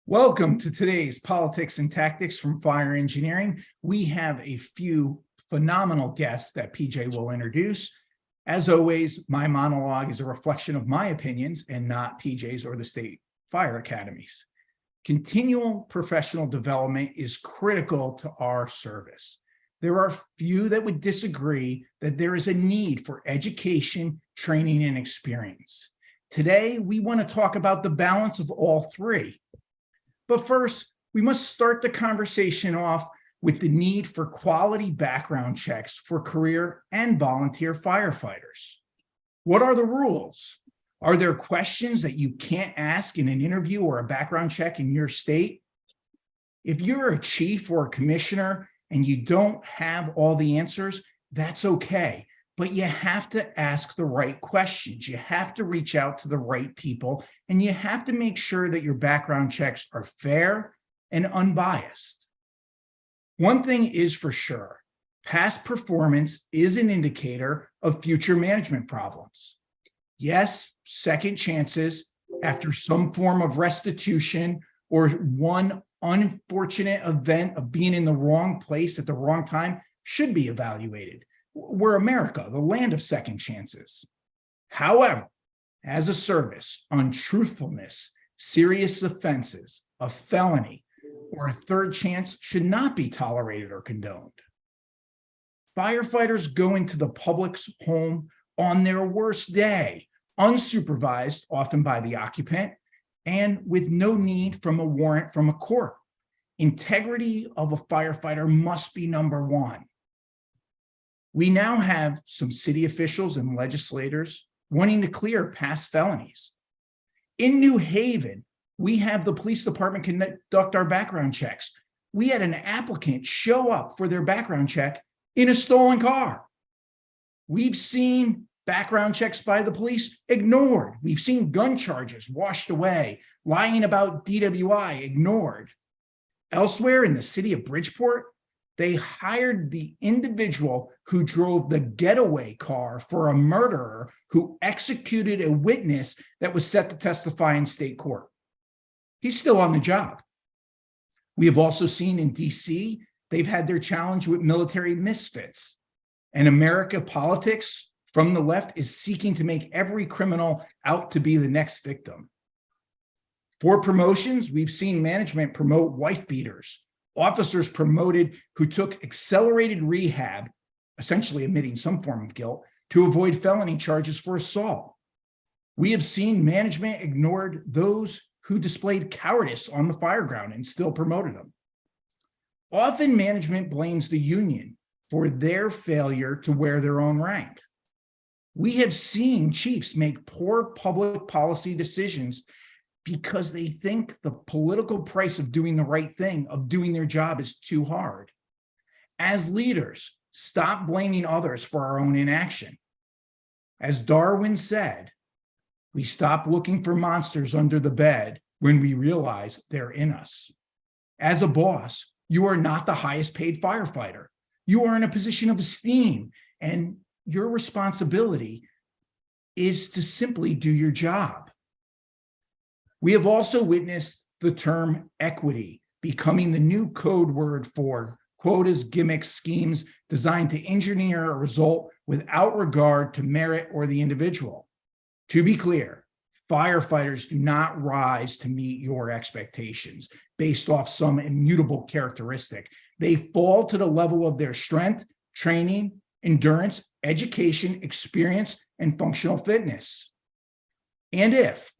Welcome to today's Politics and Tactics from Fire Engineering. We have a few phenomenal guests that PJ will introduce. As always, my monologue is a reflection of my opinions and not PJ's or the State Fire Academies. Continual professional development is critical to our service. There are few that would disagree that there is a need for education, training, and experience. Today, we want to talk about the balance of all three. But first, we must start the conversation off with the need for quality background checks for career and volunteer firefighters. What are the rules? Are there questions that you can't ask in an interview or a background check in your state? If you're a chief or a commissioner and you don't have all the answers, that's okay. But you have to ask the right questions. You have to reach out to the right people, and you have to make sure that your background checks are fair and unbiased. One thing is for sure, past performance is an indicator of future management problems. Yes, second chances after some form of restitution or one unfortunate event of being in the wrong place at the wrong time should be evaluated. We're America, the land of second chances. However, as a service, untruthfulness, serious offenses, a felony, or a third chance should not be tolerated or condoned. Firefighters go into the public's home on their worst day, unsupervised, often by the occupant, and with no need from a warrant from a court. Integrity of a firefighter must be number one. We now have some city officials and legislators wanting to clear past felonies. In New Haven, we have the police department conduct our background checks. We had an applicant show up for their background check in a stolen car. We've seen background checks by the police ignored. We've seen gun charges washed away, lying about DWI ignored. Elsewhere in the city of Bridgeport, they hired the individual who drove the getaway car for a murderer who executed a witness that was set to testify in state court. He's still on the job. We have also seen in DC, they've had their challenge with military misfits. And America politics from the left is seeking to make every criminal out to be the next victim. For promotions, we've seen management promote wife beaters, officers promoted who took accelerated rehab, essentially admitting some form of guilt, to avoid felony charges for assault. We have seen management ignored those who displayed cowardice on the fireground and still promoted them. Often management blames the union for their failure to wear their own rank. We have seen chiefs make poor public policy decisions because they think the political price of doing the right thing, of doing their job, is too hard. As leaders, stop blaming others for our own inaction. As Darwin said, we stop looking for monsters under the bed when we realize they're in us. As a boss, you are not the highest paid firefighter. You are in a position of esteem, and your responsibility is to simply do your job. We have also witnessed the term equity becoming the new code word for quotas, gimmicks, schemes designed to engineer a result without regard to merit or the individual. To be clear, firefighters do not rise to meet your expectations based off some immutable characteristic. They fall to the level of their strength, training, endurance, education, experience, and functional fitness. And if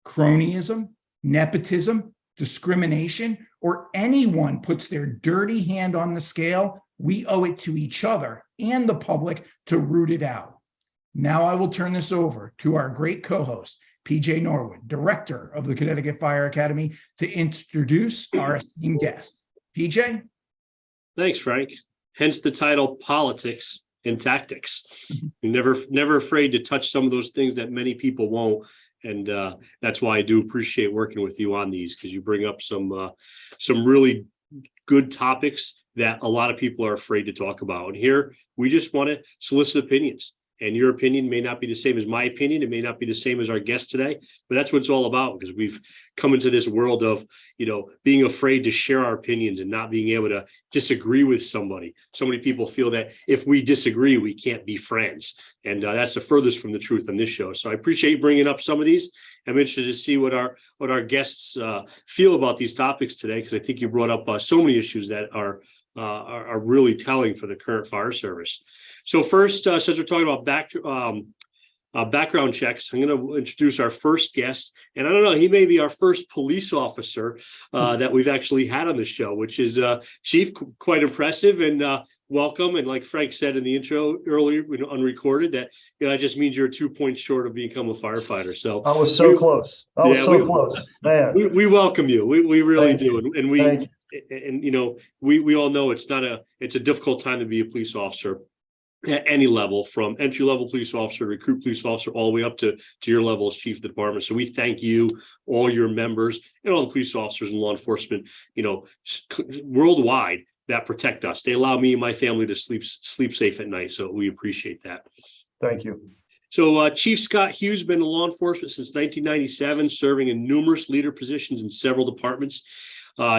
cronyism, nepotism, discrimination, or anyone puts their dirty hand on the scale, we owe it to each other and the public to root it out. Now I will turn this over to our great co-host, P.J. Norwood, Director of the Connecticut Fire Academy, to introduce our esteemed guests. P.J.? Thanks, Frank. Hence the title, Politics and Tactics. You're never afraid to touch some of those things that many people won't. And that's why I do appreciate working with you on these, because you bring up some really good topics that a lot of people are afraid to talk about. And here we just want to solicit opinions And your opinion may not be the same as my opinion. It may not be the same as our guest today, but that's what it's all about, because we've come into this world of, being afraid to share our opinions and not being able to disagree with somebody. So many people feel that if we disagree, we can't be friends. And that's the furthest from the truth on this show. So I appreciate you bringing up some of these. I'm interested to see what our guests feel about these topics today, because I think you brought up so many issues that are really telling for the current fire service. So first, since we're talking about background checks, I'm going to introduce our first guest. And I don't know, he may be our first police officer that we've actually had on the show, which is Chief, quite impressive, and welcome. And like Frank said in the intro earlier, unrecorded, that just means you're 2 points short of becoming a firefighter. So I was so close. Close, man. We welcome you. We really do. And we, Thank and we all know it's a difficult time to be a police officer at any level, from entry level police officer, recruit police officer, all the way up to your level as chief of the department. So we thank you, all your members, and all the police officers and law enforcement, worldwide, that protect us. They allow me and my family to sleep safe at night. So we appreciate that. Thank you. So Chief Scott Hughes has been in law enforcement since 1997, serving in numerous leader positions in several departments.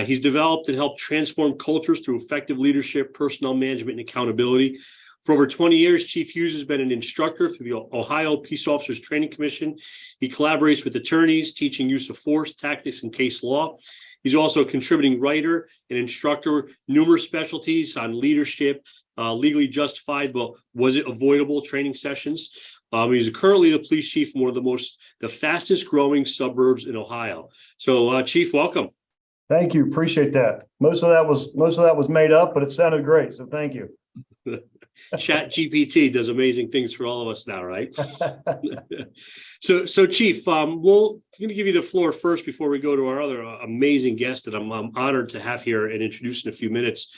He's developed and helped transform cultures through effective leadership, personnel management, and accountability. For over 20 years, Chief Hughes has been an instructor through the Ohio Peace Officers Training Commission. He collaborates with attorneys, teaching use of force, tactics, and case law. He's also a contributing writer and instructor, numerous specialties on leadership, legally justified, but was it avoidable training sessions. He's currently the police chief in one of the fastest growing suburbs in Ohio. So Chief, welcome. Thank you. Appreciate that. Most of that was made up, but it sounded great. So thank you. Chat GPT does amazing things for all of us now, right? So Chief, we're going to give you the floor first before we go to our other amazing guest that I'm honored to have here and introduce in a few minutes,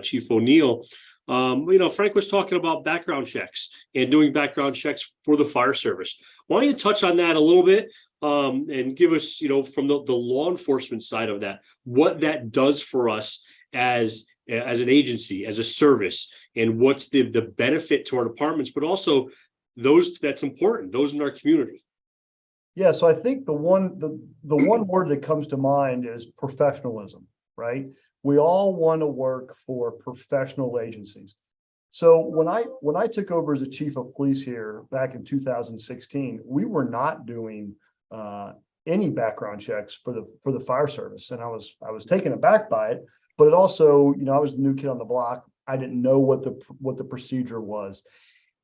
Chief Onieal. Frank was talking about background checks and doing background checks for the fire service. Why don't you touch on that a little bit and give us, from the law enforcement side of that, what that does for us as an agency, as a service, and what's the benefit to our departments, but also that's important, those in our community. Yeah, so I think the one word that comes to mind is professionalism, right? We all want to work for professional agencies. So when I took over as a chief of police here back in 2016, we were not doing any background checks for the fire service, and I was taken aback by it. But it also, I was the new kid on the block. I didn't know what the procedure was,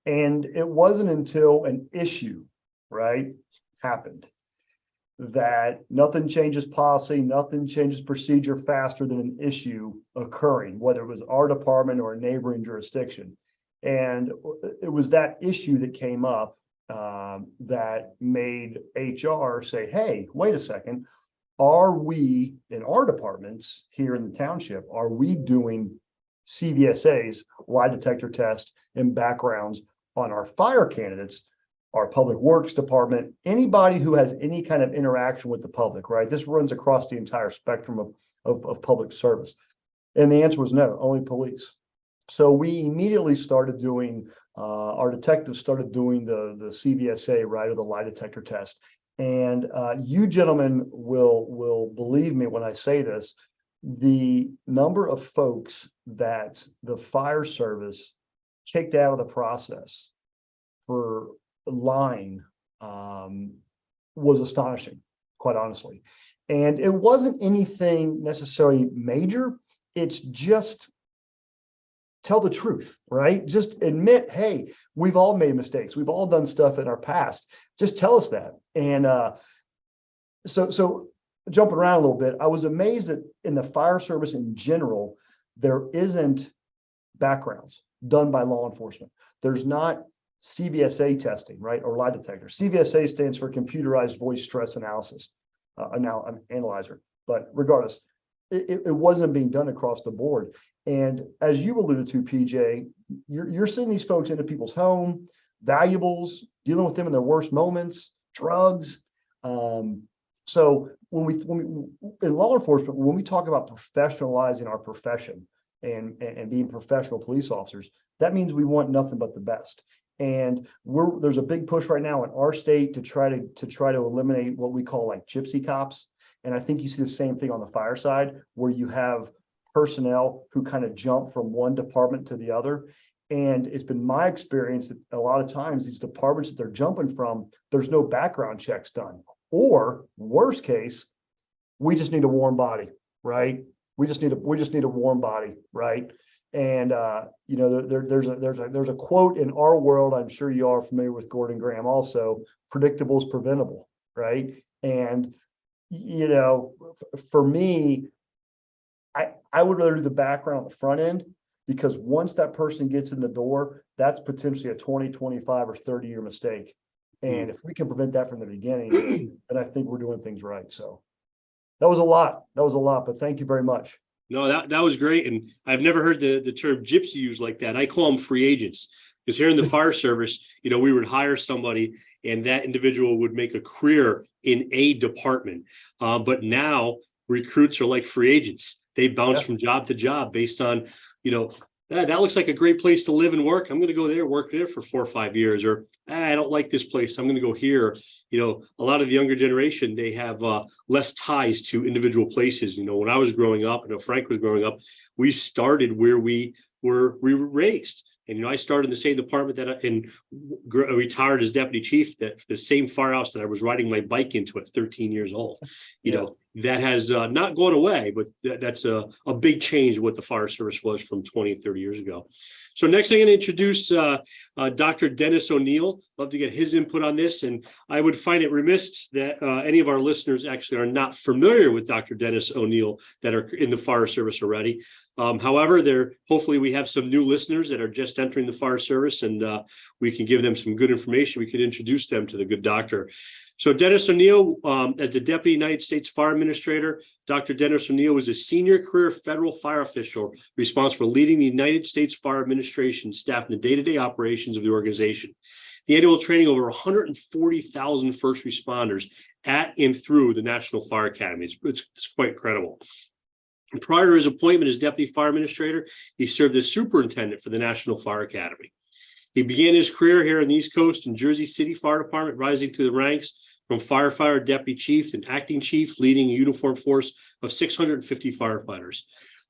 and it wasn't until an issue, right, happened that nothing changes policy, nothing changes procedure faster than an issue occurring, whether it was our department or a neighboring jurisdiction. And it was that issue that came up that made HR say, "Hey, wait a second. Are we in our departments here in the township, are we doing CVSAs, lie detector test, and backgrounds on our fire candidates, our public works department, anybody who has any kind of interaction with the public," right? This runs across the entire spectrum of public service. And the answer was no, only police. So we immediately started doing, our detectives started doing the CVSA, right, or the lie detector test. And you gentlemen will believe me when I say this, the number of folks that the fire service kicked out of the process for lying was astonishing, quite honestly. And it wasn't anything necessarily major. It's just tell the truth, right? Just admit, hey, we've all made mistakes. We've all done stuff in our past. Just tell us that. And so jumping around a little bit, I was amazed that in the fire service in general, there isn't backgrounds done by law enforcement. There's not CVSA testing, right, or lie detector. CVSA stands for computerized voice stress analysis, analyzer. But regardless, it wasn't being done across the board. And as you alluded to, PJ, you're sending these folks into people's home, valuables, dealing with them in their worst moments, drugs. So when we in law enforcement, when we talk about professionalizing our profession and being professional police officers, that means we want nothing but the best. And there's a big push right now in our state to try to eliminate what we call like gypsy cops. And I think you see the same thing on the fire side, where you have personnel who kind of jump from one department to the other. And it's been my experience that a lot of times these departments that they're jumping from, there's no background checks done. Or worst case, we just need a warm body, right? We just need a warm body, right? And you know, there's a quote in our world. I'm sure you are familiar with Gordon Graham also. Predictable is preventable, right? And you know, for me, I would rather do the background on the front end, because once that person gets in the door, that's potentially a 20, 25, or 30-year mistake. And if we can prevent that from the beginning, then I think we're doing things right. So that was a lot, but thank you very much. No, that was great. And I've never heard the term gypsy used like that. I call them free agents, because here in the fire service, you know, we would hire somebody and that individual would make a career in a department. But now recruits are like free agents. They bounce from job to job based on, you know, that looks like a great place to live and work. I'm going to go there, work there for 4 or 5 years, or I don't like this place, I'm going to go here. You know, a lot of the younger generation, they have less ties to individual places. You know, when I was growing up, I know Frank was growing up, we started where we were raised. And, you know, I started in the same department that retired as deputy chief, that the same firehouse that I was riding my bike into at 13 years old. You know, that has not gone away, but that's a big change in what the fire service was from 20, 30 years ago. So next I'm going to introduce Dr. Denis Onieal. Love to get his input on this. And I would find it remiss that any of our listeners actually are not familiar with Dr. Denis Onieal that are in the fire service already. However, hopefully we have some new listeners that are just entering the fire service, and we can give them some good information. We can introduce them to the good doctor. So Denis Onieal, as the Deputy United States Fire Administrator, Dr. Denis Onieal was a senior career federal fire official responsible for leading the United States Fire Administration staff in the day-to-day operations of the organization. The annual training over 140,000 first responders at and through the National Fire Academy. It's quite incredible. And prior to his appointment as Deputy Fire Administrator, he served as superintendent for the National Fire Academy. He began his career here on the East Coast in Jersey City Fire Department, rising to the ranks from firefighter, deputy chief, and acting chief, leading a uniformed force of 650 firefighters.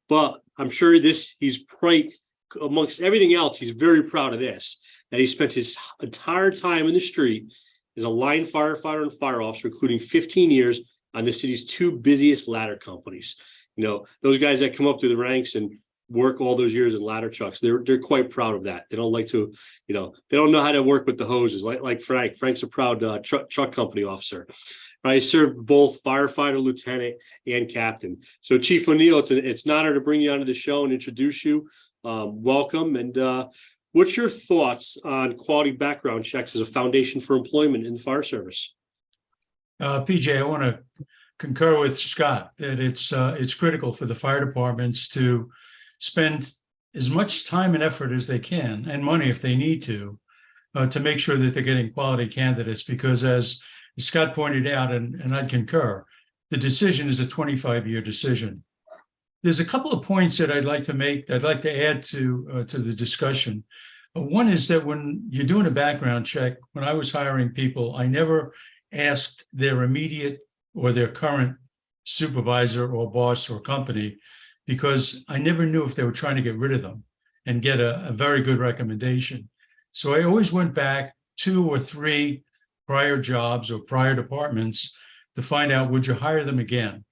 But I'm sure he's probably, amongst everything else, he's very proud of this, that he spent his entire time in the street as a line firefighter and fire officer, including 15 years on the city's 2 busiest ladder companies. You know, those guys that come up through the ranks and work all those years in ladder trucks, they're quite proud of that. They don't like to, you know, they don't know how to work with the hoses like Frank. Frank's a proud truck company officer. Right, he served both firefighter, lieutenant, and captain. So Chief Onieal, it's an honor to bring you onto the show and introduce you. Welcome. And what's your thoughts on quality background checks as a foundation for employment in the fire service? PJ, I want to concur with Scott that it's critical for the fire departments to spend as much time and effort as they can, and money if they need to make sure that they're getting quality candidates. Because as Scott pointed out, and I'd concur, the decision is a 25-year decision. There's a couple of points that I'd like to make, that I'd like to add to the discussion. One is that when you're doing a background check, when I was hiring people, I never asked their immediate or their current supervisor or boss or company, because I never knew if they were trying to get rid of them and get a very good recommendation. So I always went back 2 or 3 prior jobs or prior departments to find out, would you hire them again?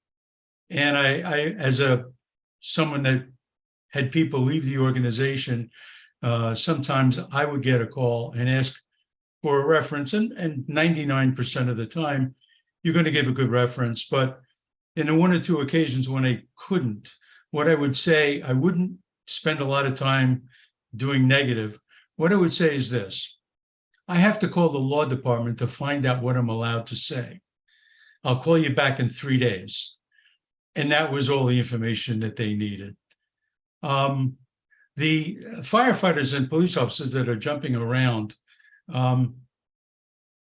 And I as someone that had people leave the organization, sometimes I would get a call and ask for a reference, and 99% of the time, you're going to give a good reference. But in the 1 or 2 occasions when I couldn't, what I would say, I wouldn't spend a lot of time doing negative. What I would say is this: I have to call the law department to find out what I'm allowed to say. I'll call you back in 3 days. And that was all the information that they needed. The firefighters and police officers that are jumping around,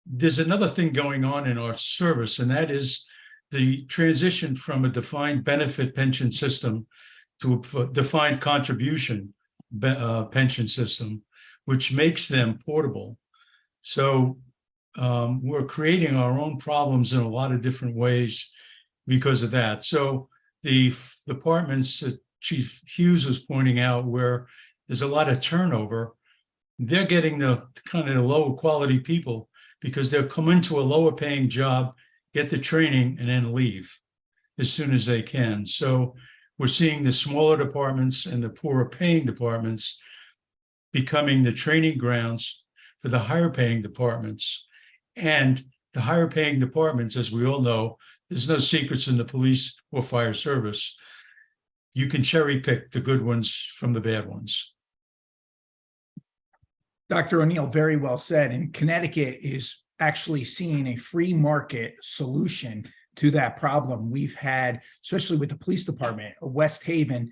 there's another thing going on in our service, and that is the transition from a defined benefit pension system to a defined contribution pension system, which makes them portable. So we're creating our own problems in a lot of different ways because of that. So the departments that Chief Hughes was pointing out, where there's a lot of turnover, they're getting the kind of the lower quality people because they'll come into a lower paying job, get the training, and then leave as soon as they can. So we're seeing the smaller departments and the poorer paying departments becoming the training grounds for the higher paying departments. And the higher paying departments, as we all know, there's no secrets in the police or fire service. You can cherry pick the good ones from the bad ones. Dr. Onieal, very well said. And Connecticut is actually seeing a free market solution to that problem. We've had, especially with the police department, West Haven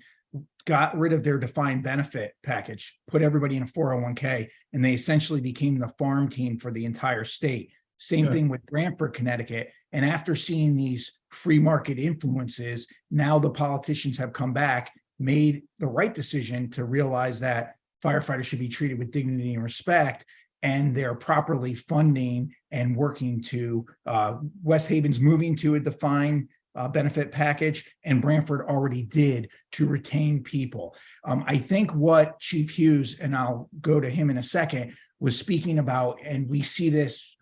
got rid of their defined benefit package, put everybody in a 401k, and they essentially became the farm team for the entire state. Same thing with Brantford, Connecticut. And after seeing these free market influences, now the politicians have come back, made the right decision to realize that firefighters should be treated with dignity and respect, and they're properly funding and working to West Haven's moving to a defined benefit package, and Brantford already did, to retain people. I think what Chief Hughes, and I'll go to him in a second, was speaking about, and we see this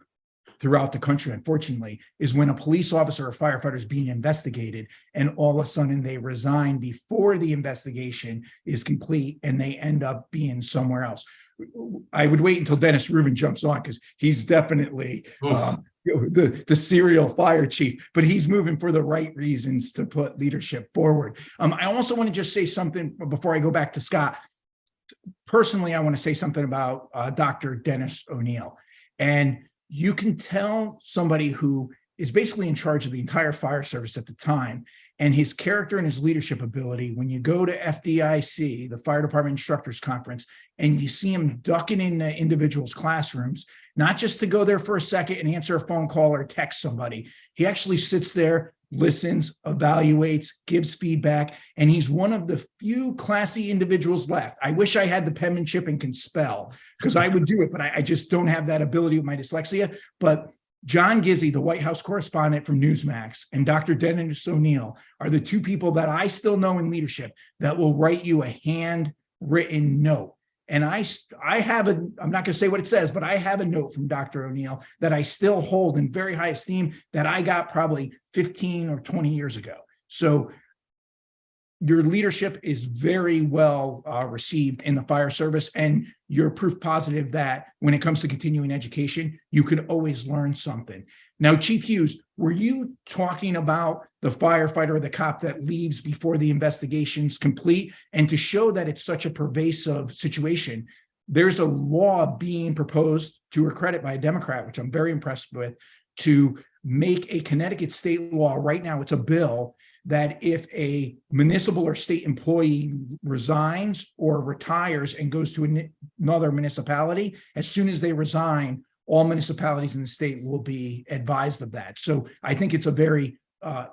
throughout the country, unfortunately, is when a police officer or firefighter is being investigated and all of a sudden they resign before the investigation is complete and they end up being somewhere else. I would wait until Dennis Rubin jumps on because he's definitely the serial fire chief, but he's moving for the right reasons to put leadership forward. I also want to just say something before I go back to Scott. Personally, I want to say something about Dr. Denis Onieal. And you can tell somebody who is basically in charge of the entire fire service at the time, and his character and his leadership ability, when you go to FDIC, the Fire Department Instructors Conference, and you see him ducking into individuals' classrooms, not just to go there for a second and answer a phone call or text somebody. He actually sits there, listens, evaluates, gives feedback, and he's one of the few classy individuals left. I wish I had the penmanship and can spell, because I would do it, but I just don't have that ability with my dyslexia. But John Gizzi, the White House correspondent from Newsmax, and Dr. Denis Onieal are the two people that I still know in leadership that will write you a handwritten note. And I have I'm not going to say what it says, but I have a note from Dr. Onieal that I still hold in very high esteem that I got probably 15 or 20 years ago. So your leadership is very well received in the fire service, and you're proof positive that when it comes to continuing education, you can always learn something. Now, Chief Hughes, were you talking about the firefighter or the cop that leaves before the investigation's complete? And to show that it's such a pervasive situation, there's a law being proposed, to her credit, by a Democrat, which I'm very impressed with, to make a Connecticut state law. Right now, it's a bill that if a municipal or state employee resigns or retires and goes to another municipality, as soon as they resign, all municipalities in the state will be advised of that. So I think it's a very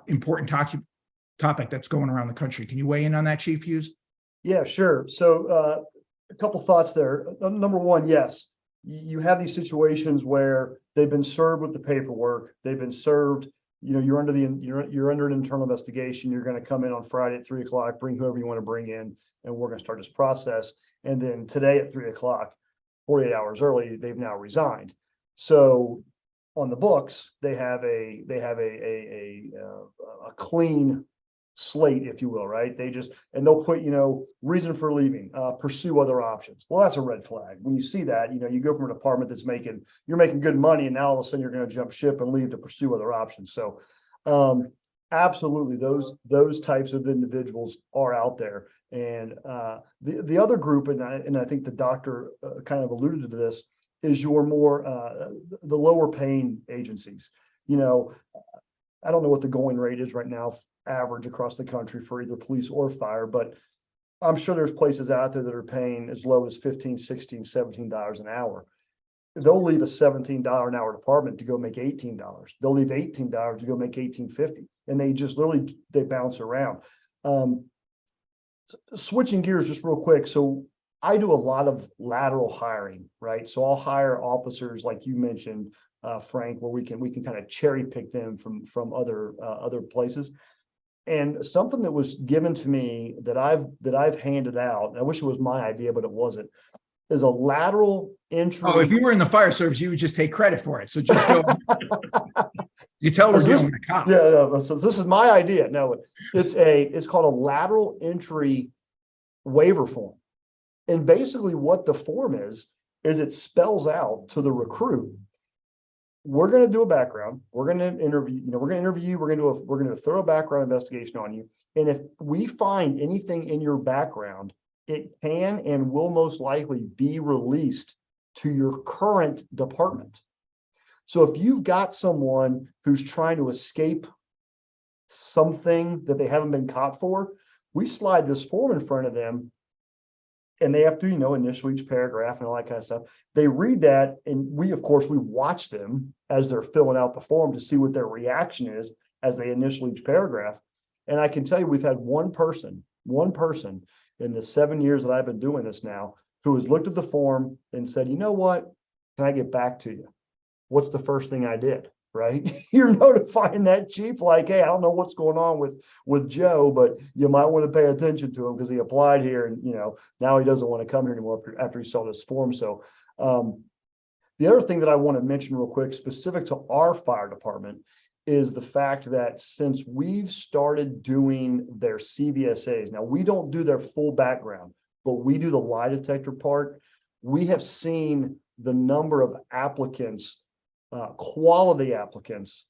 important topic that's going around the country. Can you weigh in on that, Chief Hughes? Yeah, sure. So a couple thoughts there. Number one, yes, you have these situations where they've been served with the paperwork. They've been served. You know, you're under an internal investigation. You're going to come in on Friday at 3 o'clock, bring whoever you want to bring in, and we're going to start this process. And then today at 3 o'clock, 48 hours early, they've now resigned. So on the books, they have a clean slate, if you will, right? And they'll put, reason for leaving, pursue other options. Well, that's a red flag. When you see that, you go from a department you're making good money, and now all of a sudden you're going to jump ship and leave to pursue other options. So absolutely, those types of individuals are out there. And the other group, and I think the doctor kind of alluded to this, is your more the lower paying agencies. I don't know what the going rate is right now, average across the country for either police or fire, but I'm sure there's places out there that are paying as low as $15, $16, $17 an hour. They'll leave a $17 an hour department to go make $18. They'll leave $18 to go make $18.50, and they just literally bounce around. Switching gears just real quick. So I do a lot of lateral hiring, right? So I'll hire officers like you mentioned, Frank, where we can kind of cherry pick them from other places. And something that was given to me that I've handed out, and I wish it was my idea, but it wasn't, is a lateral entry. Oh, if you were in the fire service, you would just take credit for it. So just go. You tell we're dealing with a cop. Yeah, no, so this is my idea. No, it's called a lateral entry waiver form. And basically what the form is it spells out to the recruit, we're going to do a background. We're going to interview, we're going to interview you. We're going to do a thorough background investigation on you. And if we find anything in your background, it can and will most likely be released to your current department. So if you've got someone who's trying to escape something that they haven't been caught for, we slide this form in front of them and they have to, initial each paragraph and all that kind of stuff. They read that, and we watch them as they're filling out the form to see what their reaction is as they initial each paragraph. And I can tell you, we've had one person in the 7 years that I've been doing this now, who has looked at the form and said, you know what, can I get back to you? What's the first thing I did? Right? You're notifying that chief like, hey, I don't know what's going on with Joe, but you might want to pay attention to him because he applied here and, now he doesn't want to come here anymore after he saw this form. So the other thing that I want to mention real quick, specific to our fire department, is the fact that since we've started doing their CVSAs, now we don't do their full background, but we do the lie detector part. We have seen the number of applicants, quality applicants,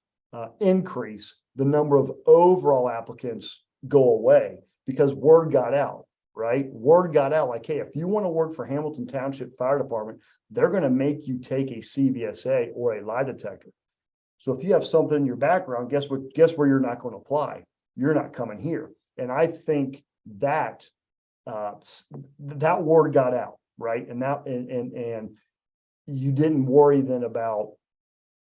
increase, the number of overall applicants go away because word got out, right? Word got out like, hey, if you want to work for Hamilton Township Fire Department, they're going to make you take a CVSA or a lie detector. So if you have something in your background, guess where you're not going to apply? You're not coming here. And I think that that word got out, right? And you didn't worry then about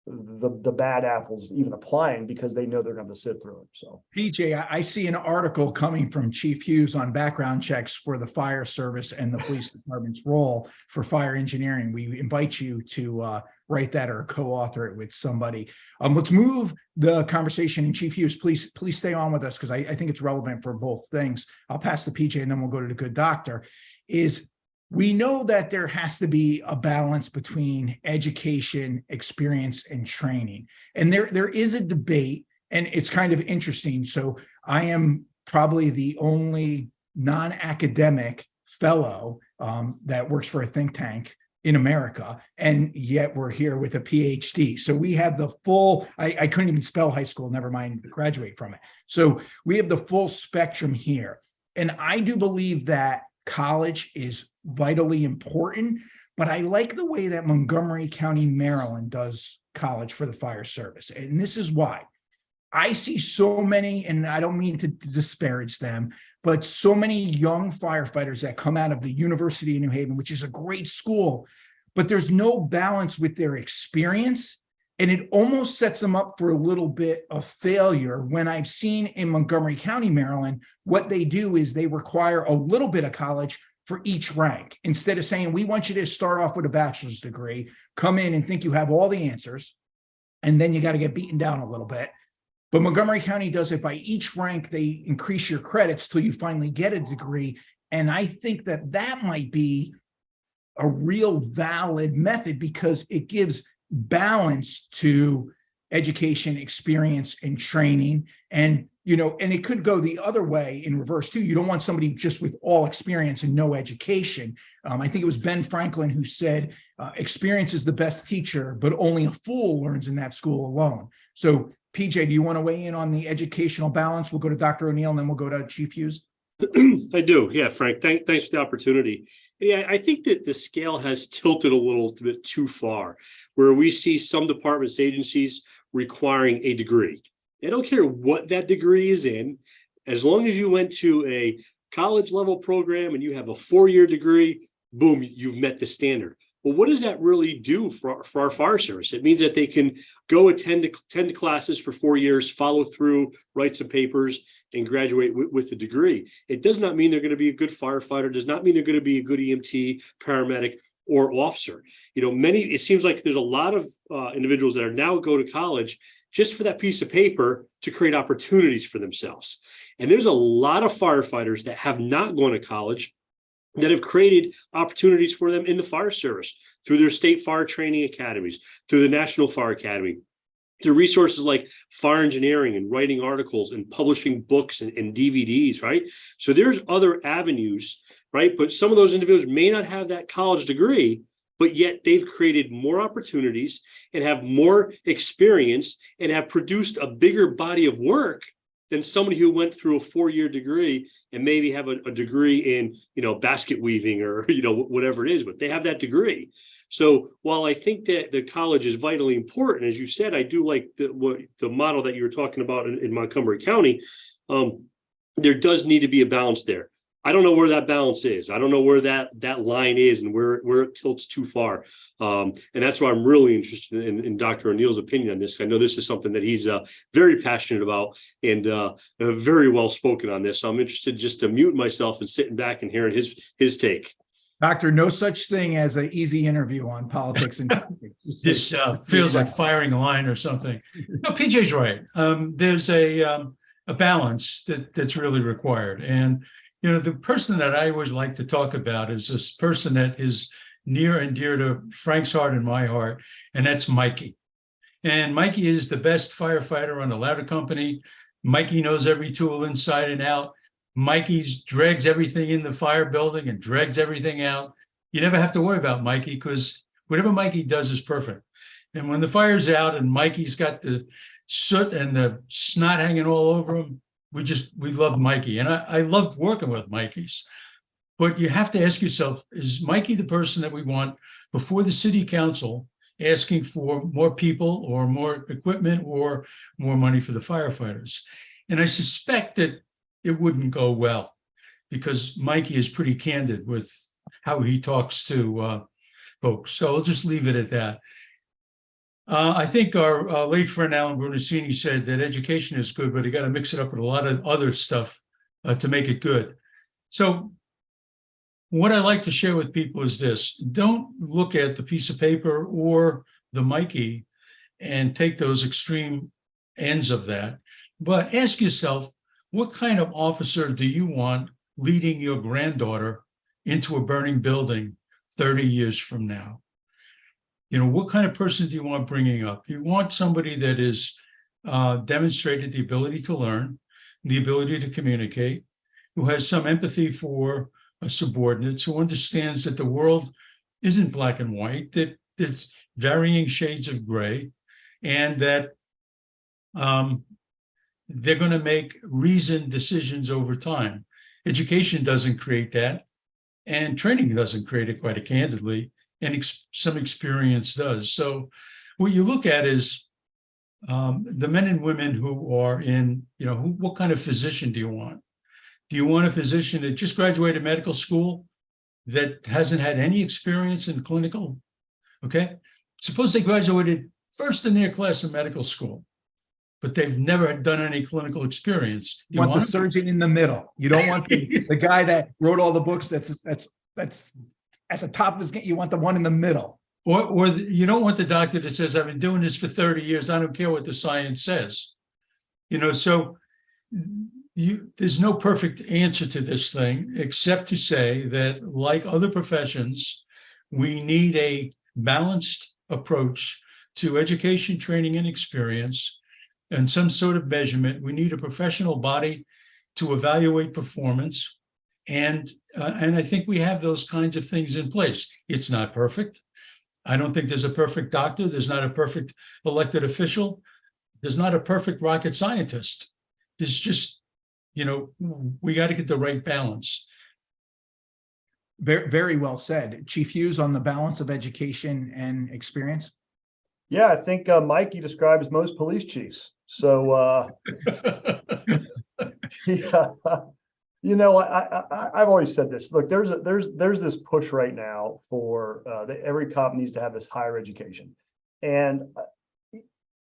the bad apples even applying because they know they're going to sit through it. So PJ, I see an article coming from Chief Hughes on background checks for the fire service and the police department's role for fire engineering. We invite you to write that or co-author it with somebody. Let's move the conversation. And Chief Hughes, please stay on with us because I think it's relevant for both things. I'll pass to PJ and then we'll go to the good doctor. We know that there has to be a balance between education, experience, and training. And there is a debate, and it's kind of interesting. So I am probably the only non-academic fellow that works for a think tank in America, and yet we're here with a PhD. So we have the full, I couldn't even spell high school, never mind graduate from it. So we have the full spectrum here. And I do believe that college is vitally important, but I like the way that Montgomery County, Maryland does college for the fire service. And this is why. I see so many, and I don't mean to disparage them, but so many young firefighters that come out of the University of New Haven, which is a great school, but there's no balance with their experience. And it almost sets them up for a little bit of failure. When I've seen in Montgomery County, Maryland, what they do is they require a little bit of college for each rank. Instead of saying, we want you to start off with a bachelor's degree, come in and think you have all the answers, and then you got to get beaten down a little bit. But Montgomery County does it by each rank, they increase your credits till you finally get a degree. And I think that might be a real valid method because it gives balance to education, experience, and training. And, and it could go the other way in reverse too. You don't want somebody just with all experience and no education. I think it was Ben Franklin who said, experience is the best teacher, but only a fool learns in that school alone. So PJ, do you want to weigh in on the educational balance? We'll go to Dr. Onieal and then we'll go to Chief Hughes. I do. Yeah, Frank, thanks for the opportunity. Yeah, I think that the scale has tilted a little bit too far, where we see some departments, agencies requiring a degree. They don't care what that degree is in, as long as you went to a college level program and you have a 4-year degree, boom, you've met the standard. Well, what does that really do for our fire service? It means that they can go attend classes for 4 years, follow through, write some papers, and graduate with a degree. It does not mean they're going to be a good firefighter, does not mean they're going to be a good EMT, paramedic, or officer. It seems like there's a lot of individuals that are now go to college just for that piece of paper to create opportunities for themselves. And there's a lot of firefighters that have not gone to college that have created opportunities for them in the fire service through their state fire training academies, through the National Fire Academy, through resources like fire engineering and writing articles and publishing books and DVDs, right? So there's other avenues, right? But some of those individuals may not have that college degree, but yet they've created more opportunities and have more experience and have produced a bigger body of work than somebody who went through a 4-year degree and maybe have a degree in, basket weaving or, whatever it is, but they have that degree. So while I think that the college is vitally important, as you said, I do like the model that you were talking about in Montgomery County. There does need to be a balance there. I don't know where that balance is. I don't know where that line is and where it tilts too far. And that's why I'm really interested in Dr. Onieal's opinion on this. I know this is something that he's very passionate about and very well spoken on this. So I'm interested just to mute myself and sitting back and hearing his take. Doctor, no such thing as an easy interview on politics and this feels like firing a line or something. No, PJ's right. There's a balance that's really required. And the person that I always like to talk about is this person that is near and dear to Frank's heart and my heart, and that's Mikey. And Mikey is the best firefighter on the ladder company. Mikey knows every tool inside and out. Mikey drags everything in the fire building and drags everything out. You never have to worry about Mikey because whatever Mikey does is perfect. And when the fire's out and Mikey's got the soot and the snot hanging all over him, we love Mikey. And I loved working with Mikey's. But you have to ask yourself, is Mikey the person that we want before the city council asking for more people or more equipment or more money for the firefighters? And I suspect that it wouldn't go well because Mikey is pretty candid with how he talks to folks. So I'll just leave it at that. I think our late friend Alan Brunacini said that education is good, but you got to mix it up with a lot of other stuff to make it good. So what I like to share with people is this: don't look at the piece of paper or the Mikey and take those extreme ends of that, but ask yourself, what kind of officer do you want leading your granddaughter into a burning building 30 years from now? What kind of person do you want bringing up? You want somebody that is demonstrated the ability to learn, the ability to communicate, who has some empathy for subordinates, who understands that the world isn't black and white, that there's varying shades of gray, and that they're going to make reasoned decisions over time. Education doesn't create that, and training doesn't create it, quite candidly, and some experience does. So what you look at is the men and women who are in, what kind of physician do you want? Do you want a physician that just graduated medical school that hasn't had any experience in clinical? Okay. Suppose they graduated first in their class in medical school, but they've never done any clinical experience. You want the surgeon in the middle. You don't want the guy that wrote all the books that's at the top of his game. You want the one in the middle. Or you don't want the doctor that says, I've been doing this for 30 years. I don't care what the science says. So there's no perfect answer to this thing, except to say that, like other professions, we need a balanced approach to education, training, and experience, and some sort of measurement. We need a professional body to evaluate performance. And I think we have those kinds of things in place. It's not perfect. I don't think there's a perfect doctor. There's not a perfect elected official. There's not a perfect rocket scientist. There's just, we got to get the right balance. Very, very well said. Chief Hughes, on the balance of education and experience. Yeah, I think Mikey describes most police chiefs. So, I've always said this. Look, there's this push right now for that every cop needs to have this higher education, and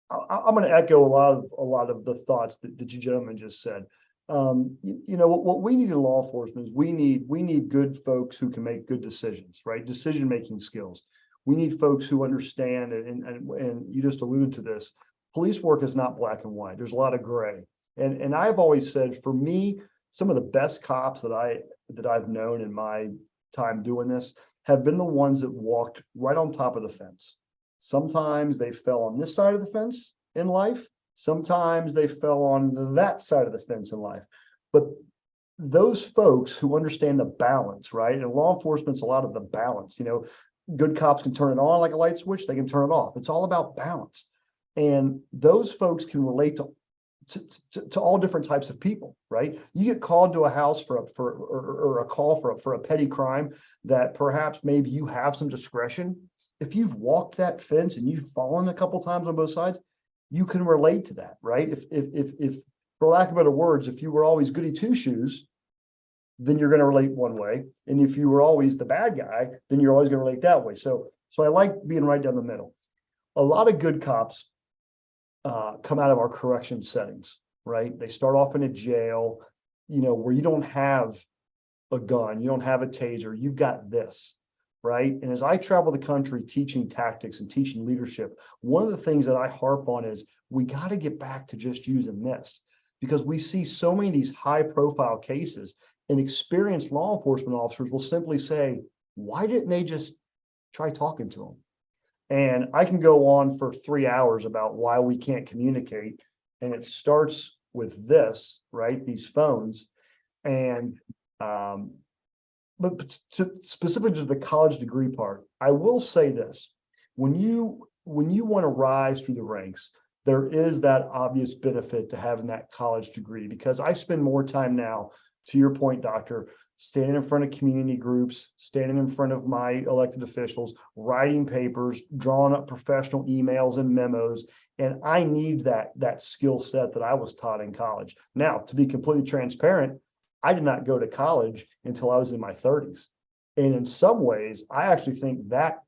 I'm going to echo a lot of the thoughts that you gentlemen just said. What we need in law enforcement is we need good folks who can make good decisions, right? Decision making skills. We need folks who understand, and you just alluded to this. Police work is not black and white. There's a lot of gray, and I've always said, for me, some of the best cops that I've known in my time doing this have been the ones that walked right on top of the fence. Sometimes they fell on this side of the fence in life. Sometimes they fell on that side of the fence in life. But those folks who understand the balance, right? And law enforcement's a lot of the balance. Good cops can turn it on like a light switch. They can turn it off. It's all about balance. And those folks can relate to all different types of people, right? You get called to a house for a call for a petty crime that perhaps maybe you have some discretion. If you've walked that fence and you've fallen a couple times on both sides, you can relate to that, right? If for lack of better words, if you were always goody two shoes, then you're going to relate one way, and if you were always the bad guy, then you're always going to relate that way. So I like being right down the middle. A lot of good cops come out of our correction settings, right? They start off in a jail, where you don't have a gun, you don't have a taser, you've got this, right? And as I travel the country teaching tactics and teaching leadership, one of the things that I harp on is we got to get back to just using this, because we see so many of these high profile cases, and experienced law enforcement officers will simply say, why didn't they just try talking to them? And I can go on for 3 hours about why we can't communicate. And it starts with this, right? These phones. And, but specifically to the college degree part, I will say this: when you want to rise through the ranks, there is that obvious benefit to having that college degree, because I spend more time now, to your point, Doctor, standing in front of community groups, standing in front of my elected officials, writing papers, drawing up professional emails and memos. And I need that skill set that I was taught in college. Now, to be completely transparent, I did not go to college until I was in my 30s. And in some ways, I actually think that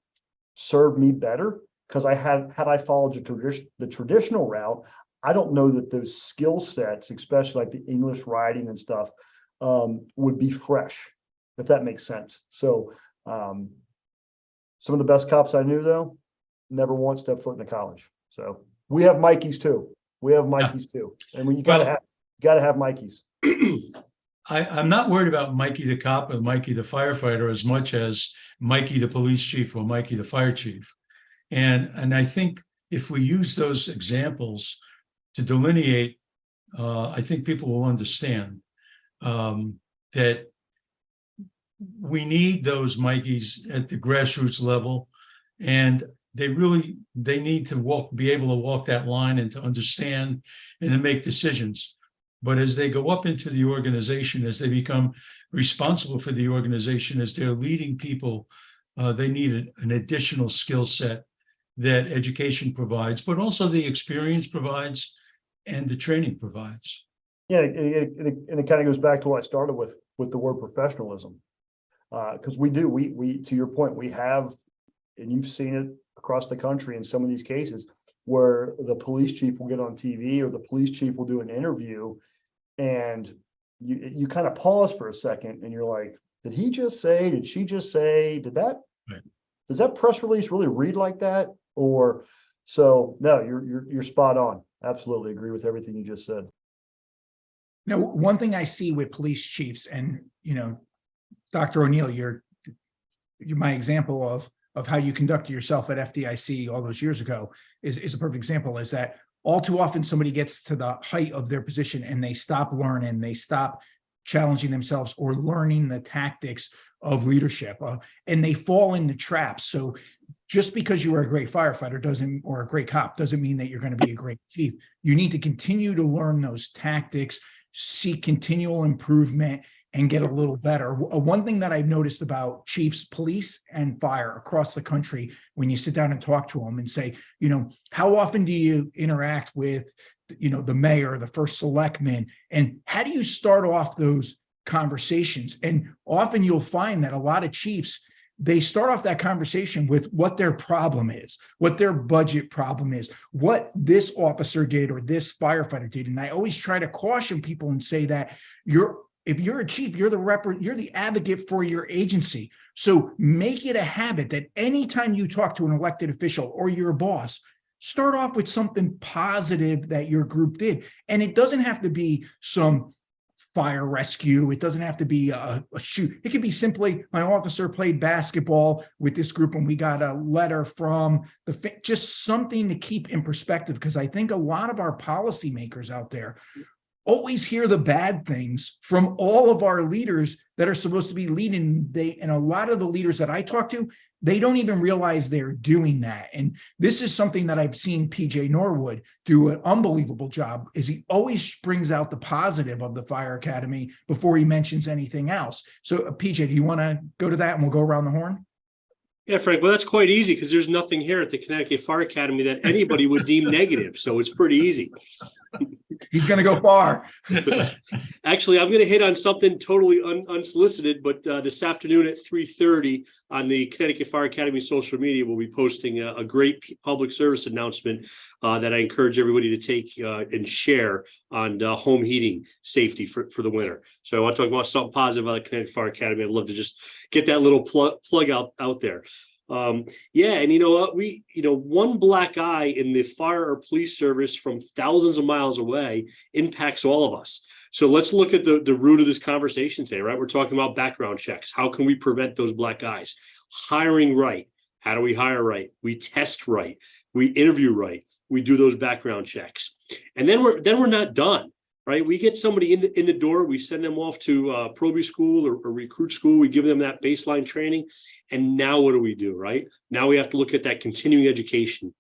served me better, because had I followed the traditional route, I don't know that those skill sets, especially like the English writing and stuff, would be fresh, if that makes sense. So some of the best cops I knew, though, never once stepped foot in a college. So we have Mikeys too. And when you gotta have Mikeys. I'm not worried about Mikey the cop or Mikey the firefighter as much as Mikey the police chief or Mikey the fire chief. And I think if we use those examples to delineate, I think people will understand that we need those Mikeys at the grassroots level, and they need to be able to walk that line and to understand and to make decisions. But as they go up into the organization, as they become responsible for the organization, as they're leading people, they need an additional skill set that education provides, but also the experience provides and the training provides. Yeah, and it kind of goes back to what I started with the word professionalism, because we to your point, we have, and you've seen it across the country in some of these cases, where the police chief will get on TV or the police chief will do an interview, and you kind of pause for a second and you're like, did he just say, did she just say, does that press release really read like that? Or so no, you're spot on. Absolutely agree with everything you just said. One thing I see with police chiefs, and Dr. Onieal, you're my example of how you conducted yourself at FDIC all those years ago is a perfect example, is that all too often somebody gets to the height of their position and they stop learning, they stop challenging themselves or learning the tactics of leadership, and they fall into traps. So just because you are a great firefighter or a great cop doesn't mean that you're going to be a great chief. You need to continue to learn those tactics, seek continual improvement, and get a little better. One thing that I've noticed about chiefs, police and fire across the country, when you sit down and talk to them and say, how often do you interact with, the mayor, the first selectman, and how do you start off those conversations. And often you'll find that a lot of chiefs, they start off that conversation with what their problem is, what their budget problem is, what this officer did or this firefighter did. And I always try to caution people and say that if you're a chief, you're the advocate for your agency. So make it a habit that anytime you talk to an elected official or your boss, start off with something positive that your group did. And it doesn't have to be some fire rescue. It doesn't have to be a shoot. It could be simply, my officer played basketball with this group and we got a letter from just something to keep in perspective. Because I think a lot of our policymakers out there always hear the bad things from all of our leaders that are supposed to be leading. And a lot of the leaders that I talk to, they don't even realize they're doing that. And this is something that I've seen P.J. Norwood do an unbelievable job, is he always brings out the positive of the fire academy before he mentions anything else. So P.J., do you want to go to that and we'll go around the horn? Yeah, Frank, well, that's quite easy because there's nothing here at the Connecticut Fire Academy that anybody would deem negative. So it's pretty easy. He's going to go far. Actually, I'm going to hit on something totally unsolicited, but this afternoon at 3:30 on the Connecticut Fire Academy social media, we'll be posting a great public service announcement that I encourage everybody to take and share on home heating safety for the winter. So I want to talk about something positive about the Connecticut Fire Academy. I'd love to just get that little plug out there. Yeah, and you know what, one black eye in the fire or police service from thousands of miles away impacts all of us. So let's look at the root of this conversation today, right? We're talking about background checks. How can we prevent those black eyes? Hiring right. How do we hire right? We test right. We interview right. We do those background checks. And then we're not done. Right, we get somebody in the door, we send them off to probie school or recruit school, we give them that baseline training, and now what do we do, right? Now we have to look at that continuing education,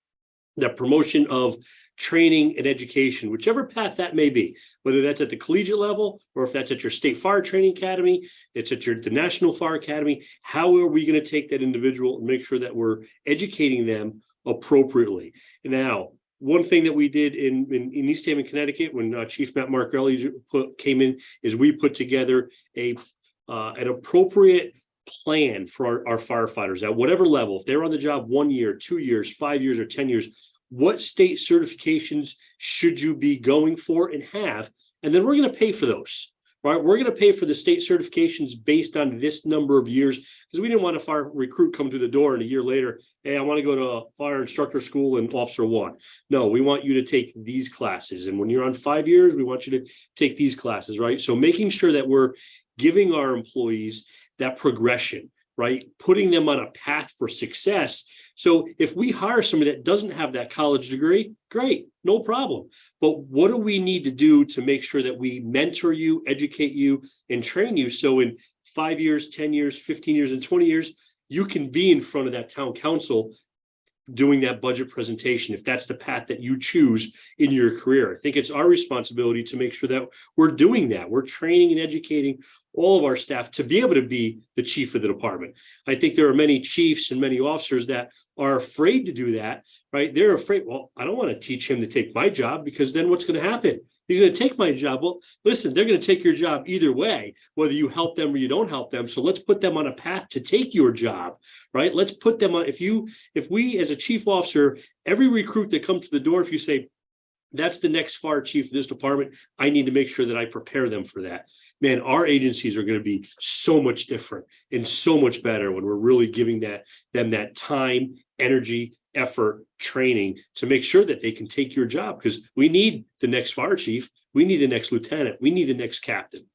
that promotion of training and education, whichever path that may be, whether that's at the collegiate level or if that's at your state fire training academy, it's at the National Fire Academy. How are we going to take that individual and make sure that we're educating them appropriately? Now, one thing that we did in East Haven, Connecticut, when Chief Matt Marcarelli came in, is we put together an appropriate plan for our firefighters at whatever level. If they're on the job 1 year, 2 years, 5 years, or 10 years, what state certifications should you be going for and have? And then we're going to pay for those. Right, we're going to pay for the state certifications based on this number of years, because we didn't want a fire recruit come through the door and a year later, hey, I want to go to a fire instructor school and officer one. No, we want you to take these classes. And when you're on 5 years, we want you to take these classes, right? So making sure that we're giving our employees that progression, right? Putting them on a path for success. So if we hire somebody that doesn't have that college degree, great, no problem. But what do we need to do to make sure that we mentor you, educate you, and train you? So in 5 years, 10 years, 15 years, and 20 years, you can be in front of that town council doing that budget presentation, if that's the path that you choose in your career. I think it's our responsibility to make sure that we're doing that. We're training and educating all of our staff to be able to be the chief of the department. I think there are many chiefs and many officers that are afraid to do that, right? They're afraid, well, I don't want to teach him to take my job because then what's going to happen? He's going to take my job. Well, listen, they're going to take your job either way, whether you help them or you don't help them. So let's put them on a path to take your job, right? Let's put them on. If we as a chief officer, every recruit that comes to the door, if you say, that's the next fire chief of this department, I need to make sure that I prepare them for that. Man, our agencies are going to be so much different and so much better when we're really giving them that time, energy, effort, training to make sure that they can take your job, because we need the next fire chief, we need the next lieutenant, we need the next captain.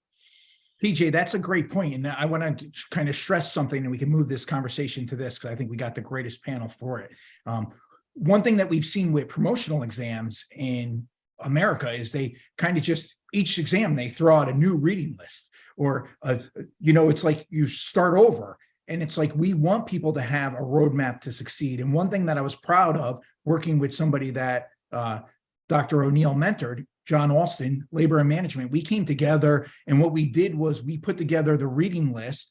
PJ, that's a great point. And I want to kind of stress something, and we can move this conversation to this because I think we got the greatest panel for it. One thing that we've seen with promotional exams in America is they kind of just, each exam, they throw out a new reading list, or, it's like you start over. And it's like, we want people to have a roadmap to succeed. And one thing that I was proud of working with somebody that Dr. Onieal mentored, John Alston, Labor and Management, we came together, and what we did was we put together the reading list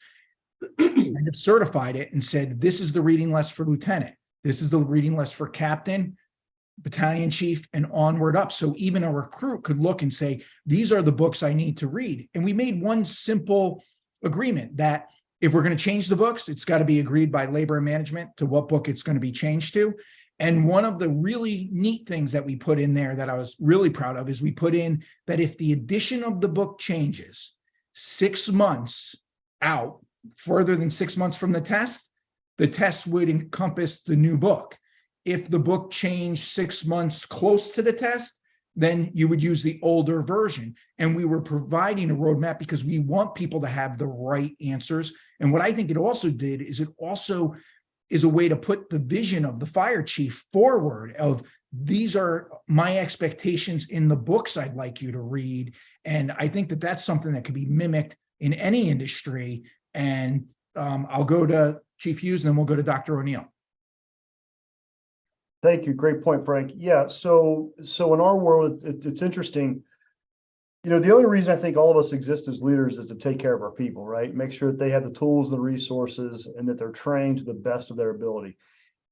and certified it and said, this is the reading list for lieutenant. This is the reading list for captain. battalion chief and onward up. So even a recruit could look and say, these are the books I need to read. And we made one simple agreement that if we're going to change the books, it's got to be agreed by labor and management to what book it's going to be changed to. And one of the really neat things that we put in there that I was really proud of is we put in that if the edition of the book changes 6 months out, further than 6 months from the test would encompass the new book. If the book changed 6 months close to the test, then you would use the older version. And we were providing a roadmap because we want people to have the right answers. And what I think it also did is it also is a way to put the vision of the fire chief forward of these are my expectations in the books I'd like you to read. And I think that that's something that could be mimicked in any industry. And I'll go to Chief Hughes and then we'll go to Dr. Onieal. Thank you. Great point, Frank. Yeah. So in our world, it's interesting. You know, the only reason I think all of us exist as leaders is to take care of our people, right? Make sure that they have the tools and resources and that they're trained to the best of their ability.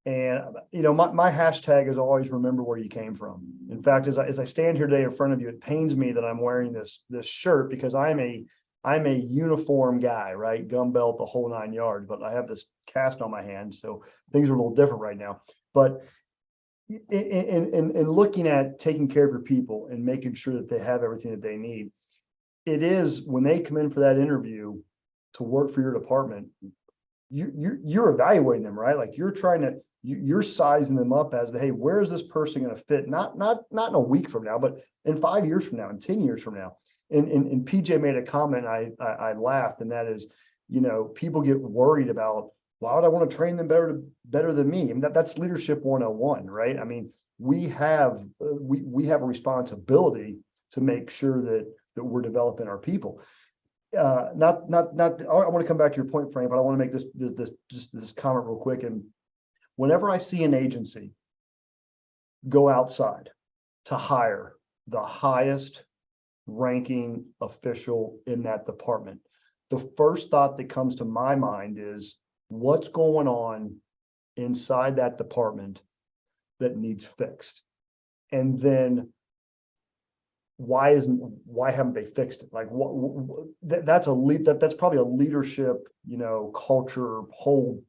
And, you know, my hashtag is always remember where you came from. In fact, as I stand here today in front of you, it pains me that I'm wearing this shirt because I'm a uniform guy, right? Gun belt, the whole 9 yards, but I have this cast on my hand. So things are a little different right now. But in looking at taking care of your people and making sure that they have everything that they need, it is when they come in for that interview to work for your department, you're evaluating them, right? Like you're sizing them up as, hey, where is this person going to fit? Not in a week from now, but in 5 years from now, in 10 years from now. And PJ made a comment, I laughed, and that is, you know, people get worried about, why would I want to train them better than me? I mean, that's leadership 101, right? I mean, we have a responsibility to make sure that we're developing our people. I want to come back to your point, Frank, but I want to make this comment real quick. And whenever I see an agency go outside to hire the highest ranking official in that department, the first thought that comes to my mind is, what's going on inside that department that needs fixed? And then why haven't they fixed it? Like that's probably a leadership, you know, culture, whole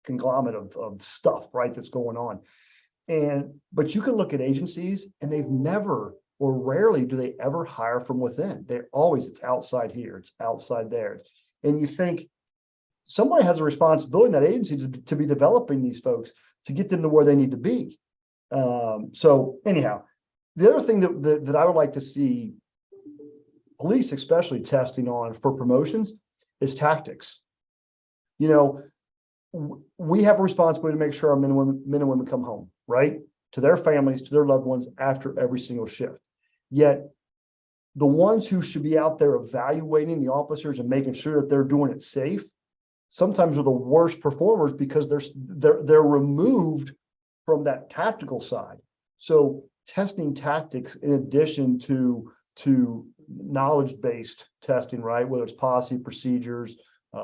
conglomerate of stuff, right? That's going on. But you can look at agencies and they've never, or rarely do they ever hire from within. They're always, it's outside here, it's outside there. And you think, somebody has a responsibility in that agency to be developing these folks to get them to where they need to be. So anyhow, the other thing that I would like to see police especially testing on for promotions is tactics. You know, we have a responsibility to make sure our men and women come home, right? To their families, to their loved ones after every single shift. Yet the ones who should be out there evaluating the officers and making sure that they're doing it safe sometimes are the worst performers because they're removed from that tactical side. So testing tactics in addition to knowledge-based testing, right? Whether it's policy, procedures,